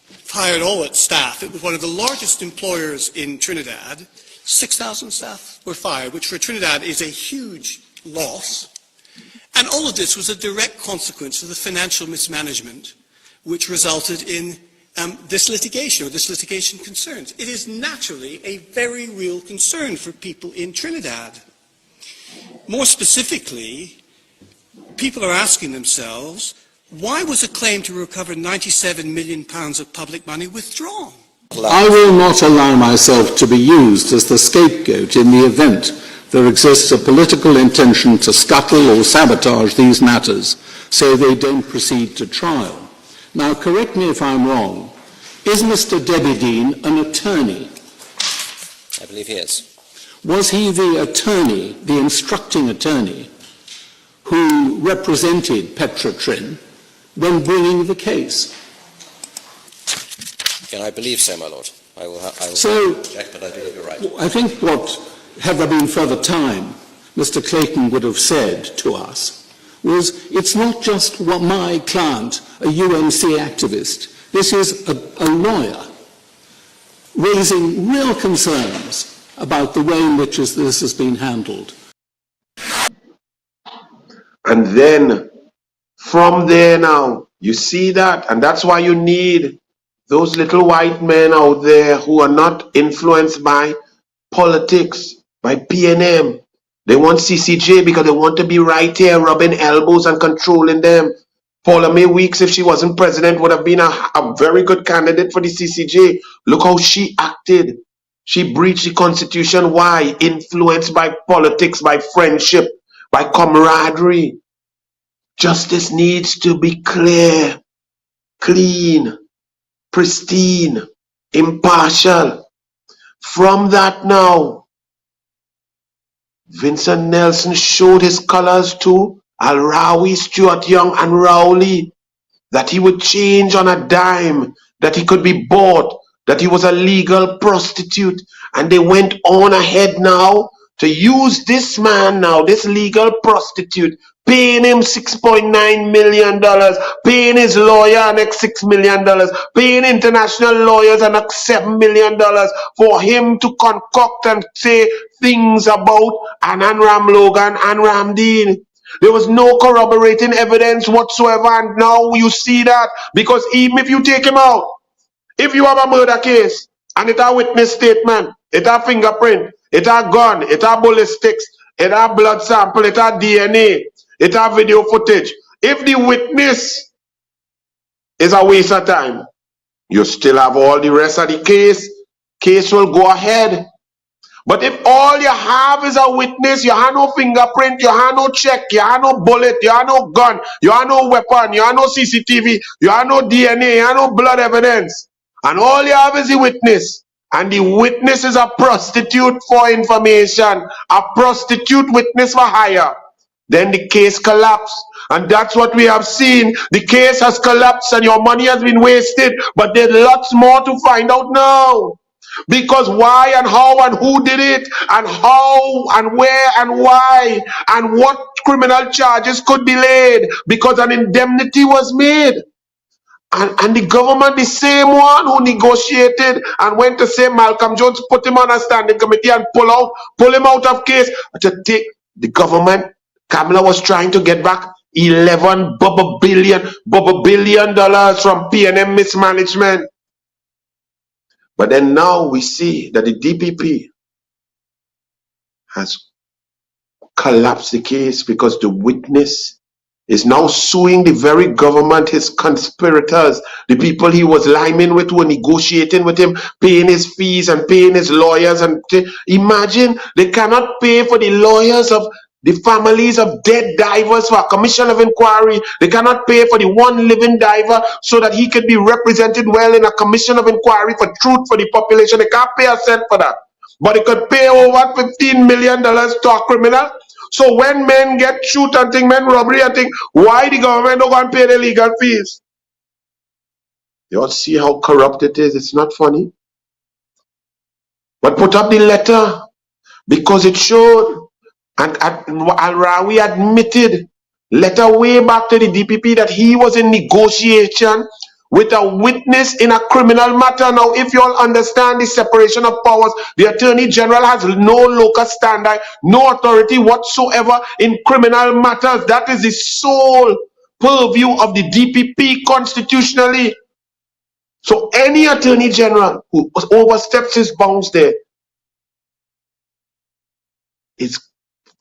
Speaker 17: fired all its staff, it was one of the largest employers in Trinidad. 6,000 staff were fired, which for Trinidad is a huge loss. And all of this was a direct consequence of the financial mismanagement which resulted in this litigation concerns. It is naturally a very real concern for people in Trinidad. More specifically, people are asking themselves, why was a claim to recover £97 million of public money withdrawn?
Speaker 15: I will not allow myself to be used as the scapegoat in the event there exists a political intention to scuttle or sabotage these matters so they don't proceed to trial. Now, correct me if I'm wrong. Is Mr. Debydeen an attorney?
Speaker 16: I believe he is.
Speaker 15: Was he the attorney, the instructing attorney, who represented Petrotrin when bringing the case?
Speaker 16: Again, I believe so, my lord. I will
Speaker 15: So,
Speaker 16: check, but I believe you're right.
Speaker 15: I think what, had there been further time, Mr. Clayton would have said to us was, it's not just what my client, a UNC activist. This is a lawyer raising real concerns about the way in which this has been handled.
Speaker 2: And then from there now, you see that, and that's why you need those little white men out there who are not influenced by politics, by PNM. They want CCJ because they want to be right here rubbing elbows and controlling them. Paula May Weeks, if she wasn't president, would have been a very good candidate for the CCJ. Look how she acted. She breached the Constitution. Why? Influenced by politics, by friendship, by camaraderie. Justice needs to be clear, clean, pristine, impartial. From that now, Vincent Nelson showed his colors to Al-Rawi, Stuart Young, and Rowley, that he would change on a dime, that he could be bought, that he was a legal prostitute. And they went on ahead now to use this man now, this legal prostitute, paying him $6.9 million, paying his lawyer an next $6 million, paying international lawyers an next $7 million for him to concoct and say things about Anand Ram Logan and Ramdeen. There was no corroborating evidence whatsoever, and now you see that, because even if you take him out, if you have a murder case and it a witness statement, it a fingerprint, it a gun, it a ballistics, it a blood sample, it a DNA, it a video footage. If the witness is a waste of time, you still have all the rest of the case will go ahead. But if all you have is a witness, you have no fingerprint, you have no check, you have no bullet, you have no gun, you have no weapon, you have no CCTV, you have no DNA, you have no blood evidence, and all you have is the witness, and the witness is a prostitute for information, a prostitute witness for hire, then the case collapsed. And that's what we have seen. The case has collapsed and your money has been wasted, but there's lots more to find out now. Because why and how and who did it, and how and where and why, and what criminal charges could be laid, because an indemnity was made. And the government, the same one who negotiated and went to say Malcolm Jones, put him on a standing committee and pull him out of case to take the government. Kamala was trying to get back $11 billion from PNM mismanagement. But then now we see that the DPP has collapsed the case because the witness is now suing the very government, his conspirators, the people he was liming with, who were negotiating with him, paying his fees and paying his lawyers. And imagine they cannot pay for the lawyers of the families of dead divers for a commission of inquiry. They cannot pay for the one living diver so that he can be represented well in a commission of inquiry for truth for the population. They can't pay a cent for that. But they could pay over $15 million to a criminal. So when men get shoot and think, men robbery and think, why the government don't go and pay the legal fees? You all see how corrupt it is. It's not funny. But put up the letter, because it showed. And Al-Rawi admitted, letter way back to the DPP, that he was in negotiation with a witness in a criminal matter. Now, if you all understand the separation of powers, the Attorney General has no locus standi, no authority whatsoever in criminal matters. That is the sole purview of the DPP constitutionally. So any Attorney General who oversteps his bounds there is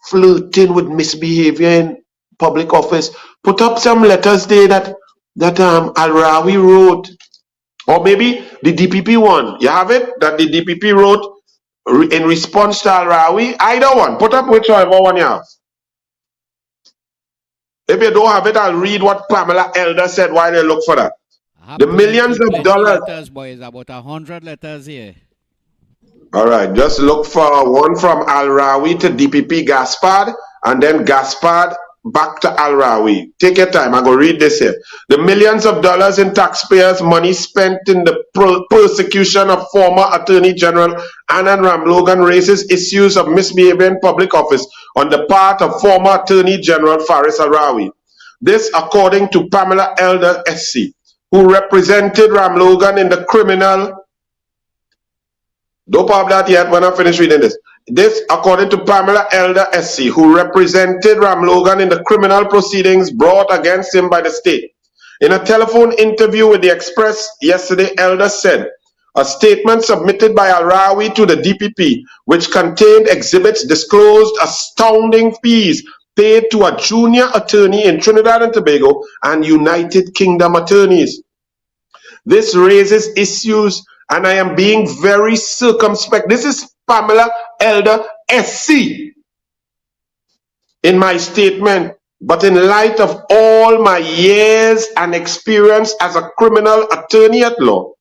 Speaker 2: flirting with misbehavior in public office. Put up some letters there that Al-Rawi wrote Or maybe the DPP one. You have it? That the DPP wrote in response to Al Rawi? Either one. Put up whichever one you have. If you don't have it, I'll read what Pamela Elder said while you look for that. The millions of dollars.
Speaker 11: Letters, boys, about 100 letters here.
Speaker 2: All right, just look for one from Al Rawi to DPP Gaspard, and then Gaspard back to Al Rawi. Take your time. I'm going to read this here. The millions of dollars in taxpayers' money spent in the persecution of former Attorney General Anand Ramlogan raises issues of misbehavior in public office on the part of former Attorney General Faris Al Rawi. This, according to Pamela Elder SC, who represented Ramlogan in the criminal. Don't pop that yet when I finish reading this. This, according to Pamela Elder SC, who represented Ramlogan in the criminal proceedings brought against him by the state. In a telephone interview with the Express yesterday, Elder said, a statement submitted by Al Rawi to the DPP, which contained exhibits, disclosed astounding fees paid to a junior attorney in Trinidad and Tobago and United Kingdom attorneys. This raises issues, and I am being very circumspect. This is Pamela Elder SC in my statement. But in light of all my years and experience as a criminal attorney at law,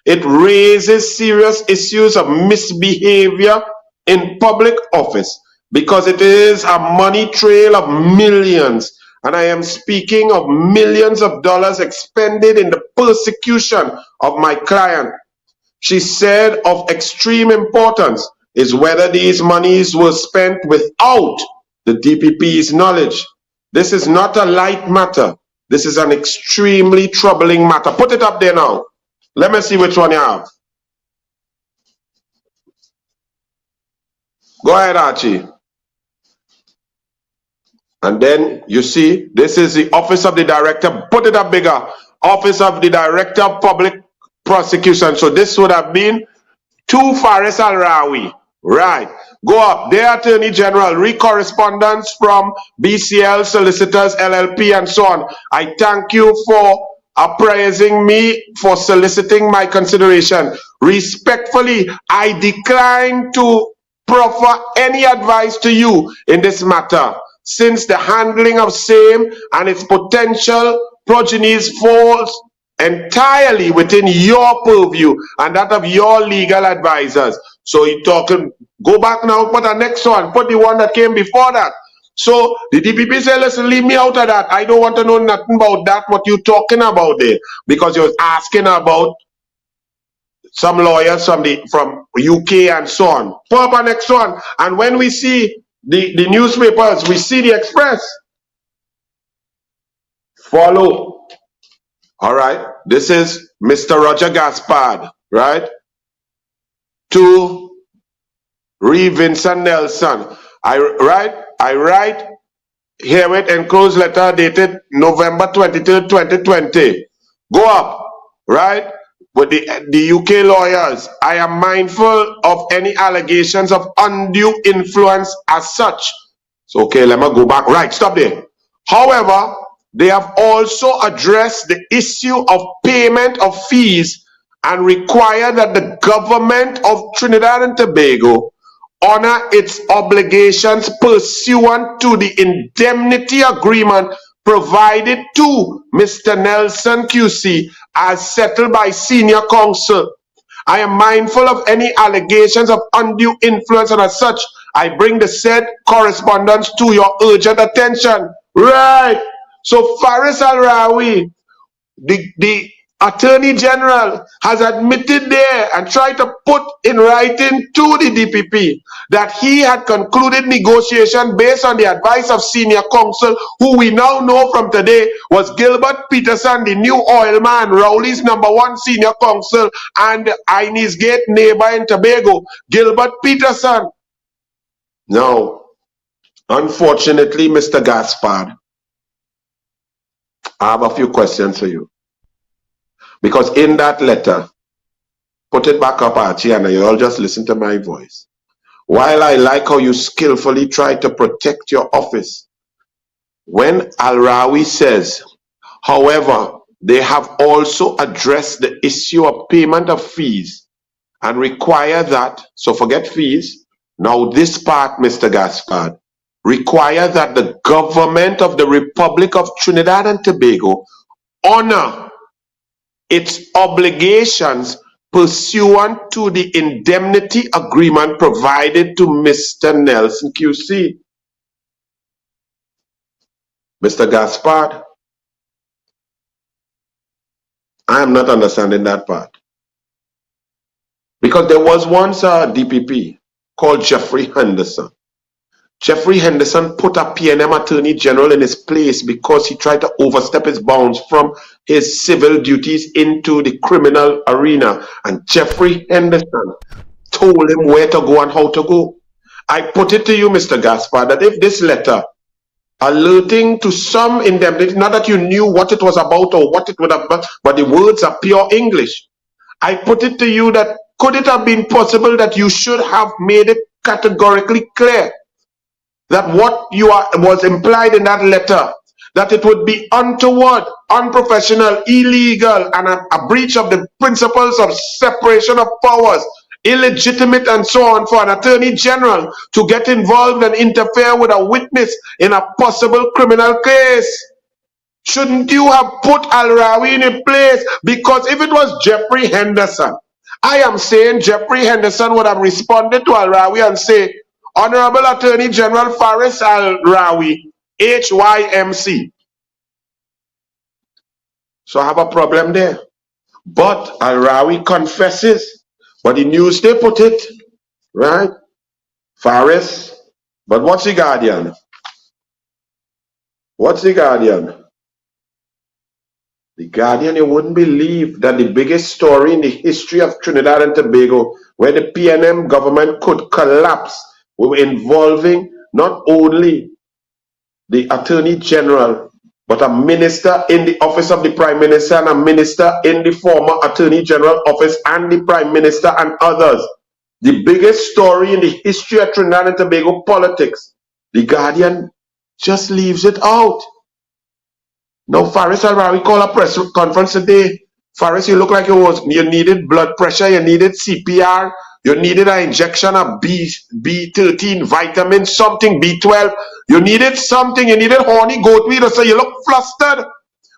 Speaker 2: it raises serious issues of misbehavior in public office because it is a money trail of millions. And I am speaking of millions of dollars expended in the persecution of my client. She said of extreme importance is whether these monies were spent without the DPP's knowledge. This is not a light matter. This is an extremely troubling matter. Put it up there now. Let me see which one you have. Go ahead, Archie. And then you see, this is the Office of the Director. Put it up bigger. Office of the Director of Public Prosecution. So this would have been to Faris Al Rawi. Right. Go up. Their Attorney General, re-correspondence from BCL, Solicitors, LLP, and so on. I thank you for appraising me for soliciting my consideration. Respectfully, I decline to proffer any advice to you in this matter, since the handling of same and its potential progenies falls entirely within your purview and that of your legal advisors. So you're talking, go back now, put the next one, put the one that came before that. So the DPP said, listen, leave me out of that. I don't want to know nothing about that, what you're talking about there, because you're asking about some lawyers from UK and so on. Put up the next one. And when we see the newspapers, we see the Express. Follow. All right. This is Mr. Roger Gaspard, right? To Vincent Nelson. I write herewith enclosed letter dated November 23rd, 2020. Go up, right? With the UK lawyers, I am mindful of any allegations of undue influence as such. So, okay, let me go back. Right, stop there. However, they have also addressed the issue of payment of fees and require that the government of Trinidad and Tobago honor its obligations pursuant to the indemnity agreement provided to Mr. Nelson QC as settled by senior counsel. I am mindful of any allegations of undue influence, and as such, I bring the said correspondence to your urgent attention. Right. So Faris Al Rawi, the Attorney General, has admitted there and tried to put in writing to the DPP that he had concluded negotiation based on the advice of senior counsel, who we now know from today was Gilbert Peterson, the new oil man, Rowley's #1 senior counsel, and Inez Gate neighbor in Tobago, Gilbert Peterson. Now, unfortunately, Mr. Gaspard, I have a few questions for you. Because in that letter, put it back up, Archie, and you all just listen to my voice. While I like how you skillfully try to protect your office, when Al Rawi says, however, they have also addressed the issue of payment of fees and require that, so forget fees, now this part, Mr. Gaspard, require that the government of the Republic of Trinidad and Tobago honor its obligations pursuant to the indemnity agreement provided to Mr. Nelson QC. Mr. Gaspard, I am not understanding that part. Because there was once a DPP called Jeffrey Henderson. Jeffrey Henderson put a PNM Attorney General in his place because he tried to overstep his bounds from his civil duties into the criminal arena. And Jeffrey Henderson told him where to go and how to go. I put it to you, Mr. Gaspard, that if this letter alerting to some indemnity, not that you knew what it was about or what it would have been, but the words are pure English. I put it to you that could it have been possible that you should have made it categorically clear that what was implied in that letter, that it would be untoward, unprofessional, illegal, and a breach of the principles of separation of powers, illegitimate and so on, for an attorney general to get involved and interfere with a witness in a possible criminal case? Shouldn't you have put Al-Rawi in a place? Because if it was Jeffrey Henderson, I am saying Jeffrey Henderson would have responded to Al-Rawi and say, Honorable Attorney General Faris Al-Rawi, HYMC. So I have a problem there. But Al-Rawi confesses, but the news they put it, right? Faris, but what's the Guardian? What's the Guardian? The Guardian, you wouldn't believe that the biggest story in the history of Trinidad and Tobago, where the PNM government could collapse, were involving not only the Attorney General, but a minister in the office of the Prime Minister and a minister in the former Attorney General office and the Prime Minister and others. The biggest story in the history of Trinidad and Tobago politics. The Guardian just leaves it out. Now, Faris Al-Rawi called a press conference today. Faris, you look like you needed blood pressure, you needed CPR, you needed an injection of B13 vitamin, something, B12. You needed something, you needed horny goat meat, so you look flustered.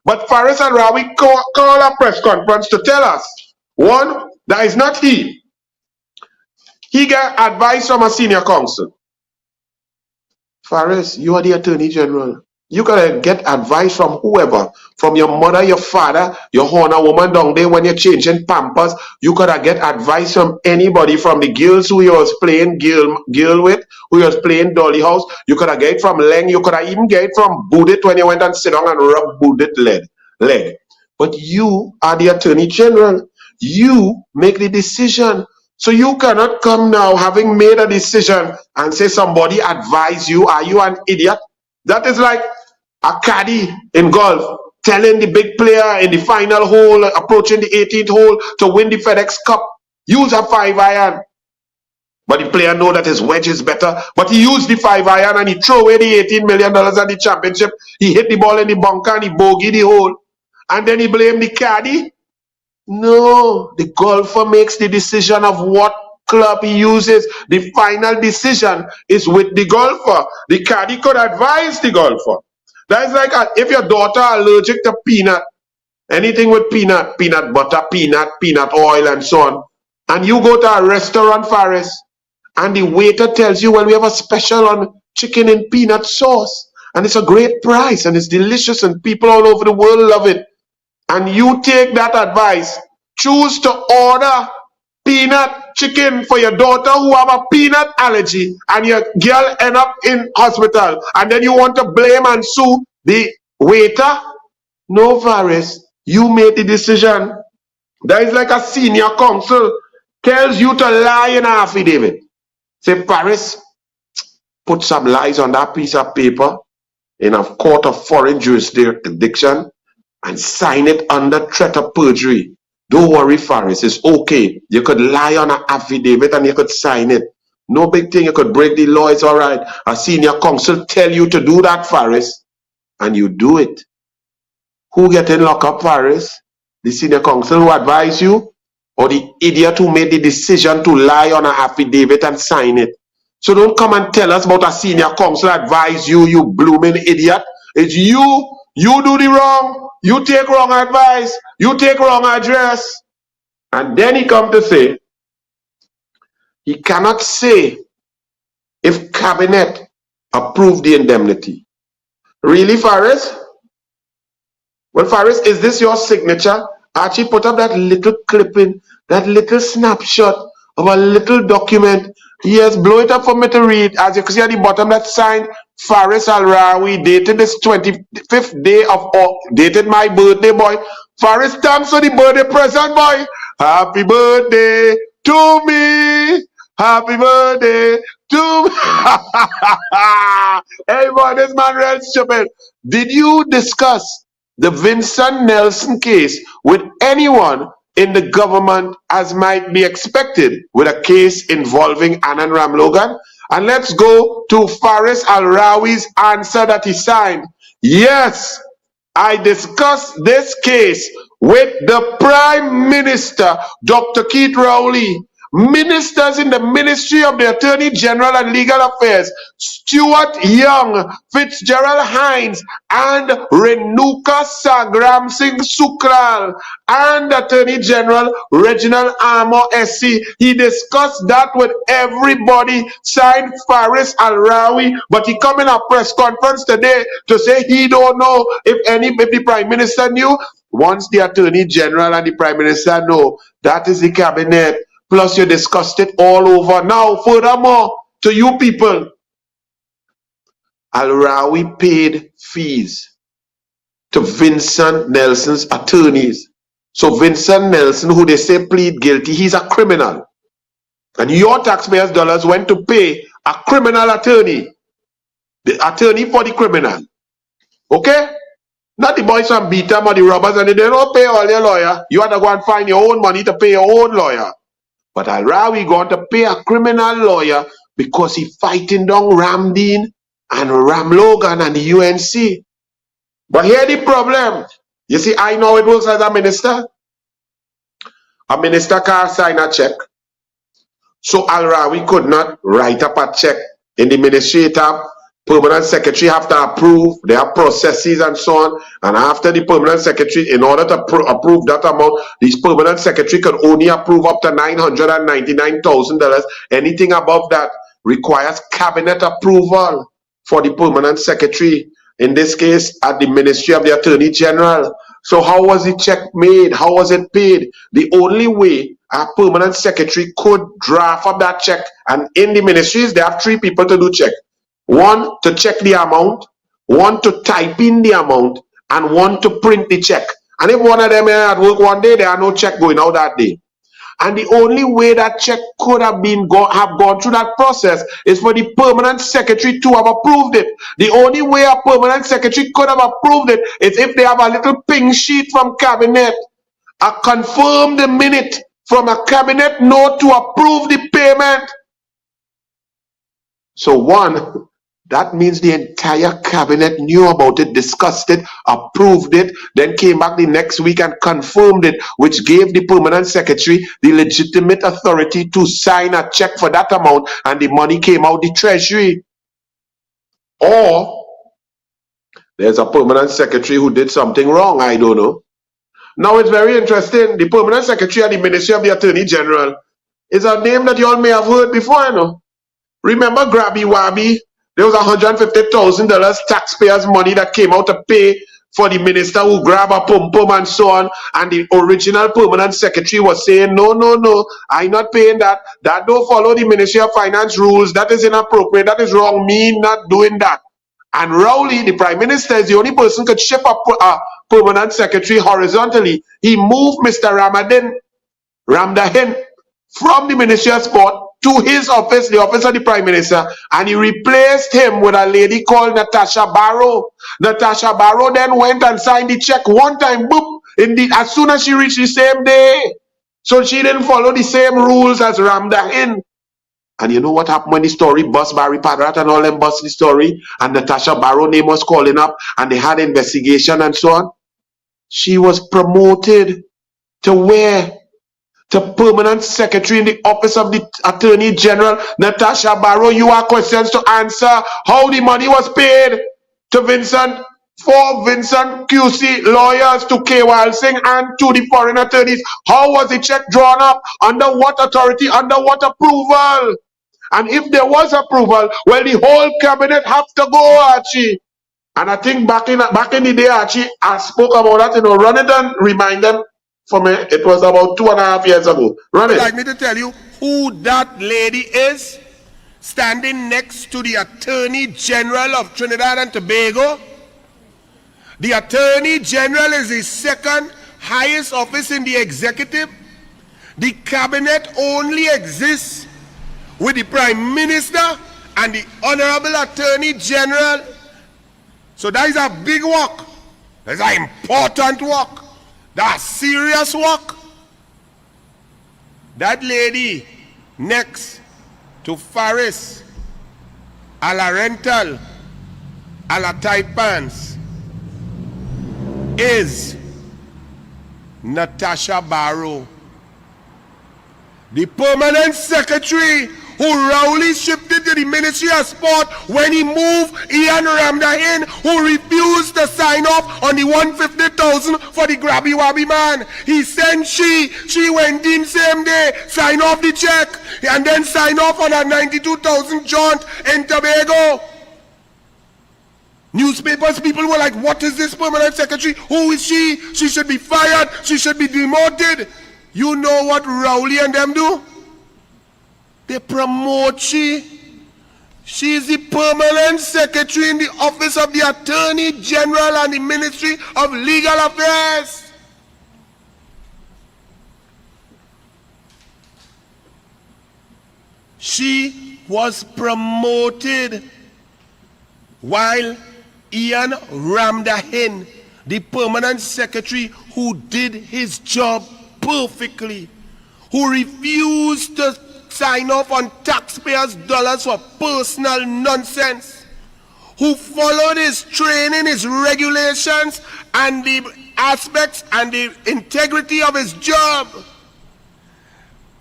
Speaker 2: But Faris Al-Rawi called a press conference to tell us, one, that is not he. He got advice from a senior counsel. Faris, you are the Attorney General. You gotta get advice from whoever, from your mother, your father, your Horner woman down there when you're changing pampers. You gotta get advice from anybody, from the girls who you was playing girl with, who you was playing dolly house. You coulda get it from Leng. You coulda even get it from Budit when you went and sit down and rub Budit leg. But you are the Attorney General. You make the decision. So you cannot come now having made a decision and say somebody advise you. Are you an idiot? That is like a caddy in golf telling the big player in the final hole, approaching the 18th hole to win the FedEx Cup, use a 5-iron. But the player know that his wedge is better. But he used the 5-iron and he threw away the $18 million at the championship. He hit the ball in the bunker and he bogeyed the hole. And then he blamed the caddy. No, the golfer makes the decision of what club he uses. The final decision is with the golfer. The caddy could advise the golfer. That's like if your daughter allergic to peanut, anything with peanut butter, peanut oil and so on, and you go to a restaurant, Faris, and the waiter tells you, well, we have a special on chicken in peanut sauce, and it's a great price, and it's delicious, and people all over the world love it. And you take that advice, choose to order peanut chicken for your daughter who have a peanut allergy, and your girl end up in hospital, and then you want to blame and sue the waiter? No, Faris, you made the decision. That is like a senior counsel tells you to lie in an affidavit. Say, Faris, put some lies on that piece of paper in a court of foreign jurisdiction and sign it under threat of perjury. Don't worry, Faris, it's okay. You could lie on an affidavit and you could sign it. No big thing, you could break the law, it's all right. A senior counsel tell you to do that, Faris, and you do it. Who getting locked up, Faris? The senior counsel who advised you? Or the idiot who made the decision to lie on an affidavit and sign it? So don't come and tell us about a senior counsel advise you, you blooming idiot. It's you. You do the wrong. You take wrong advice. You take wrong address. And then he come to say, he cannot say if cabinet approved the indemnity. Really, Faris? Well, Faris, is this your signature? Archie put up that little clipping, that little snapshot of a little document. Yes, blow it up for me to read. As you can see at the bottom, that signed Faris Al-Rawi, dated this 25th day of, dated my birthday, boy. Faris, thanks for the birthday present, boy. Happy birthday to me. Happy birthday to me. Hey, boy, this man real stupid. Did you discuss the Vincent Nelson case with anyone in the government as might be expected with a case involving Anand Ramlogan? And let's go to Faris Al-Rawi's answer that he signed. Yes, I discussed this case with the Prime Minister, Dr. Keith Rowley, ministers in the Ministry of the Attorney General and Legal Affairs, Stuart Young, Fitzgerald Hines, and Renuka Sagram Singh Sukral, and Attorney General Reginald Armour SC. He discussed that with everybody, signed Faris Al-Rawi, but he come in a press conference today to say he don't know if the Prime Minister knew. Once the Attorney General and the Prime Minister know, that is the cabinet. Plus, you discussed it all over. Now, furthermore, to you people, Al-Rawi paid fees to Vincent Nelson's attorneys. So Vincent Nelson, who they say plead guilty, he's a criminal. And your taxpayers' dollars went to pay a criminal attorney. The attorney for the criminal. Okay? Not the boys from Beatam or the robbers, and they don't pay all your lawyer. You have to go and find your own money to pay your own lawyer. But Al-Rawi going to pay a criminal lawyer because he fighting down Ramdeen and Ramlogan and the UNC. But here the problem. You see, I know it works as a minister. A minister can't sign a check. So Al-Rawi could not write up a check in the ministry. Permanent secretary have to approve. There are processes and so on. And after the permanent secretary, in order to approve that amount, this permanent secretary could only approve up to $999,000. Anything above that requires cabinet approval for the permanent secretary. In this case, at the Ministry of the Attorney General. So how was the check made? How was it paid? The only way a permanent secretary could draft up that check, and in the ministries, they have 3 people to do check. 1 to check the amount, 1 to type in the amount, and 1 to print the check. And if one of them at work one day, there are no check going out that day. And the only way that check could have gone through that process is for the permanent secretary to have approved it. The only way a permanent secretary could have approved it is if they have a little pink sheet from cabinet, a confirmed minute from a cabinet note to approve the payment. So 1, that means the entire cabinet knew about it, discussed it, approved it, then came back the next week and confirmed it, which gave the permanent secretary the legitimate authority to sign a check for that amount, and the money came out the treasury. Or there's a permanent secretary who did something wrong, I don't know. Now it's very interesting. The permanent secretary at the Ministry of the Attorney General is a name that you all may have heard before, you know. Remember Grabby Wabby? There was $150,000 taxpayers' money that came out to pay for the minister who grabbed a pum-pum and so on. And the original permanent secretary was saying, no, I'm not paying that. That don't follow the Ministry of Finance rules. That is inappropriate. That is wrong. Me not doing that. And Rowley, the Prime Minister, is the only person who could shift a permanent secretary horizontally. He moved Mr. Ramdahin from the Ministry of Sport to his office, the office of the Prime Minister, and he replaced him with a lady called Natasha Barrow. Natasha Barrow then went and signed the check one time, boop, as soon as she reached the same day. So she didn't follow the same rules as Ramdahin. And you know what happened when the story bust? Barry Padrat and all them bust the story, and Natasha Barrow name was calling up, and they had investigation and so on. She was promoted to where? To permanent secretary in the office of the Attorney General. Natasha Barrow, you have questions to answer. How the money was paid to Vincent, for Vincent QC lawyers, to K. Singh and to the foreign attorneys. How was the check drawn up? Under what authority? Under what approval? And if there was approval, well, the whole cabinet have to go, Archie. And I think back in the day, Archie, I spoke about that, run it and remind them for me. It was about 2.5 years ago. Run
Speaker 3: Would
Speaker 2: it.
Speaker 3: like me to tell you who that lady is standing next to the Attorney General of Trinidad and Tobago? The Attorney General is the second highest office in the executive. The cabinet only exists with the Prime Minister and the Honorable Attorney General. So that is a big work. That's an important work. That's serious work. That lady next to Faris, a la rental, a la tight pants, is Natasha Barrow, the permanent secretary who Rowley shifted to the Ministry of Sport when he moved Ian Ramdahin, who refused to sign off on the 150,000 for the Grabby Wabby man. He sent she went in same day, sign off the check, and then sign off on a 92,000 jaunt in Tobago. Newspapers, people were like, what is this permanent secretary? Who is she? She should be fired. She should be demoted. You know what Rowley and them do? They promote she. She is the permanent secretary in the office of the Attorney General and the Ministry of Legal Affairs. She was promoted while Ian Ramdahin, the permanent secretary who did his job perfectly, who refused to sign off on taxpayers' dollars for personal nonsense, who followed his training, his regulations, and the aspects and the integrity of his job.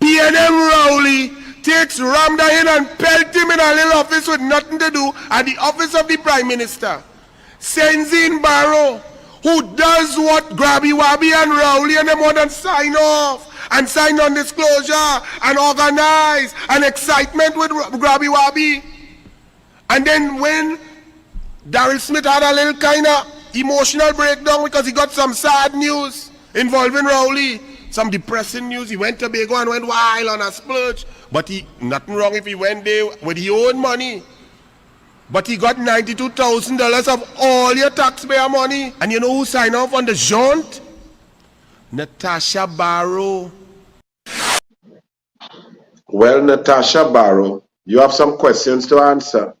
Speaker 3: P&M Rowley takes Ramdahin and pelt him in a little office with nothing to do at the office of the Prime Minister. Sends in Barrow, who does what Grabby Wabby and Rowley and them want, and sign off and sign non-disclosure and organize and excitement with Grabby Wabby. And then when Daryl Smith had a little kind of emotional breakdown because he got some sad news involving Rowley, some depressing news, he went to Tobago and went wild on a splurge. But nothing wrong if he went there with his own money. But he got $92,000 of all your taxpayer money. And you know who signed off on the jaunt? Natasha Barrow.
Speaker 2: Well, Natasha Barrow, you have some questions to answer.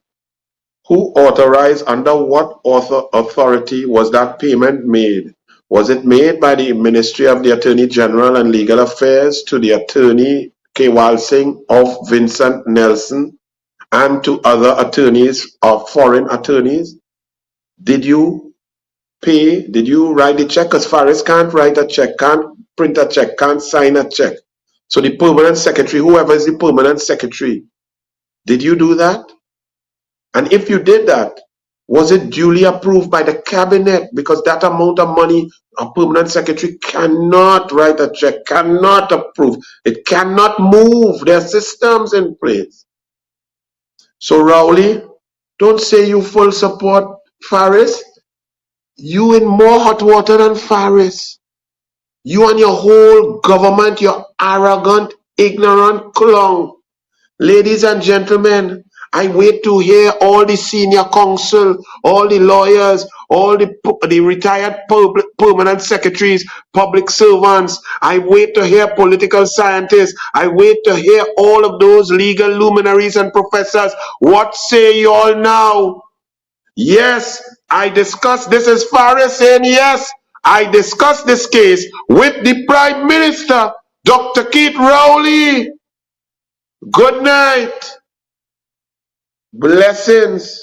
Speaker 2: Who authorized, under what authority was that payment made? Was it made by the Ministry of the Attorney General and Legal Affairs to the Attorney K. Singh of Vincent Nelson and to other attorneys or foreign attorneys? Did you pay? Did you write the check? Because Faris can't write a check, can't print a check, can't sign a check. So the permanent secretary, whoever is the permanent secretary, did you do that? And if you did that, was it duly approved by the cabinet? Because that amount of money, a permanent secretary cannot write a check, cannot approve. It cannot move. There are systems in place. So Rowley, don't say you full support Faris. You in more hot water than Faris. You and your whole government, you're arrogant, ignorant clown. Ladies and gentlemen, I wait to hear all the senior counsel, all the lawyers, all the retired permanent secretaries, public servants. I wait to hear political scientists. I wait to hear all of those legal luminaries and professors. What say you all now? Yes, I discussed, this is Faris saying yes, I discussed this case with the Prime Minister, Dr. Keith Rowley. Good night. Blessings.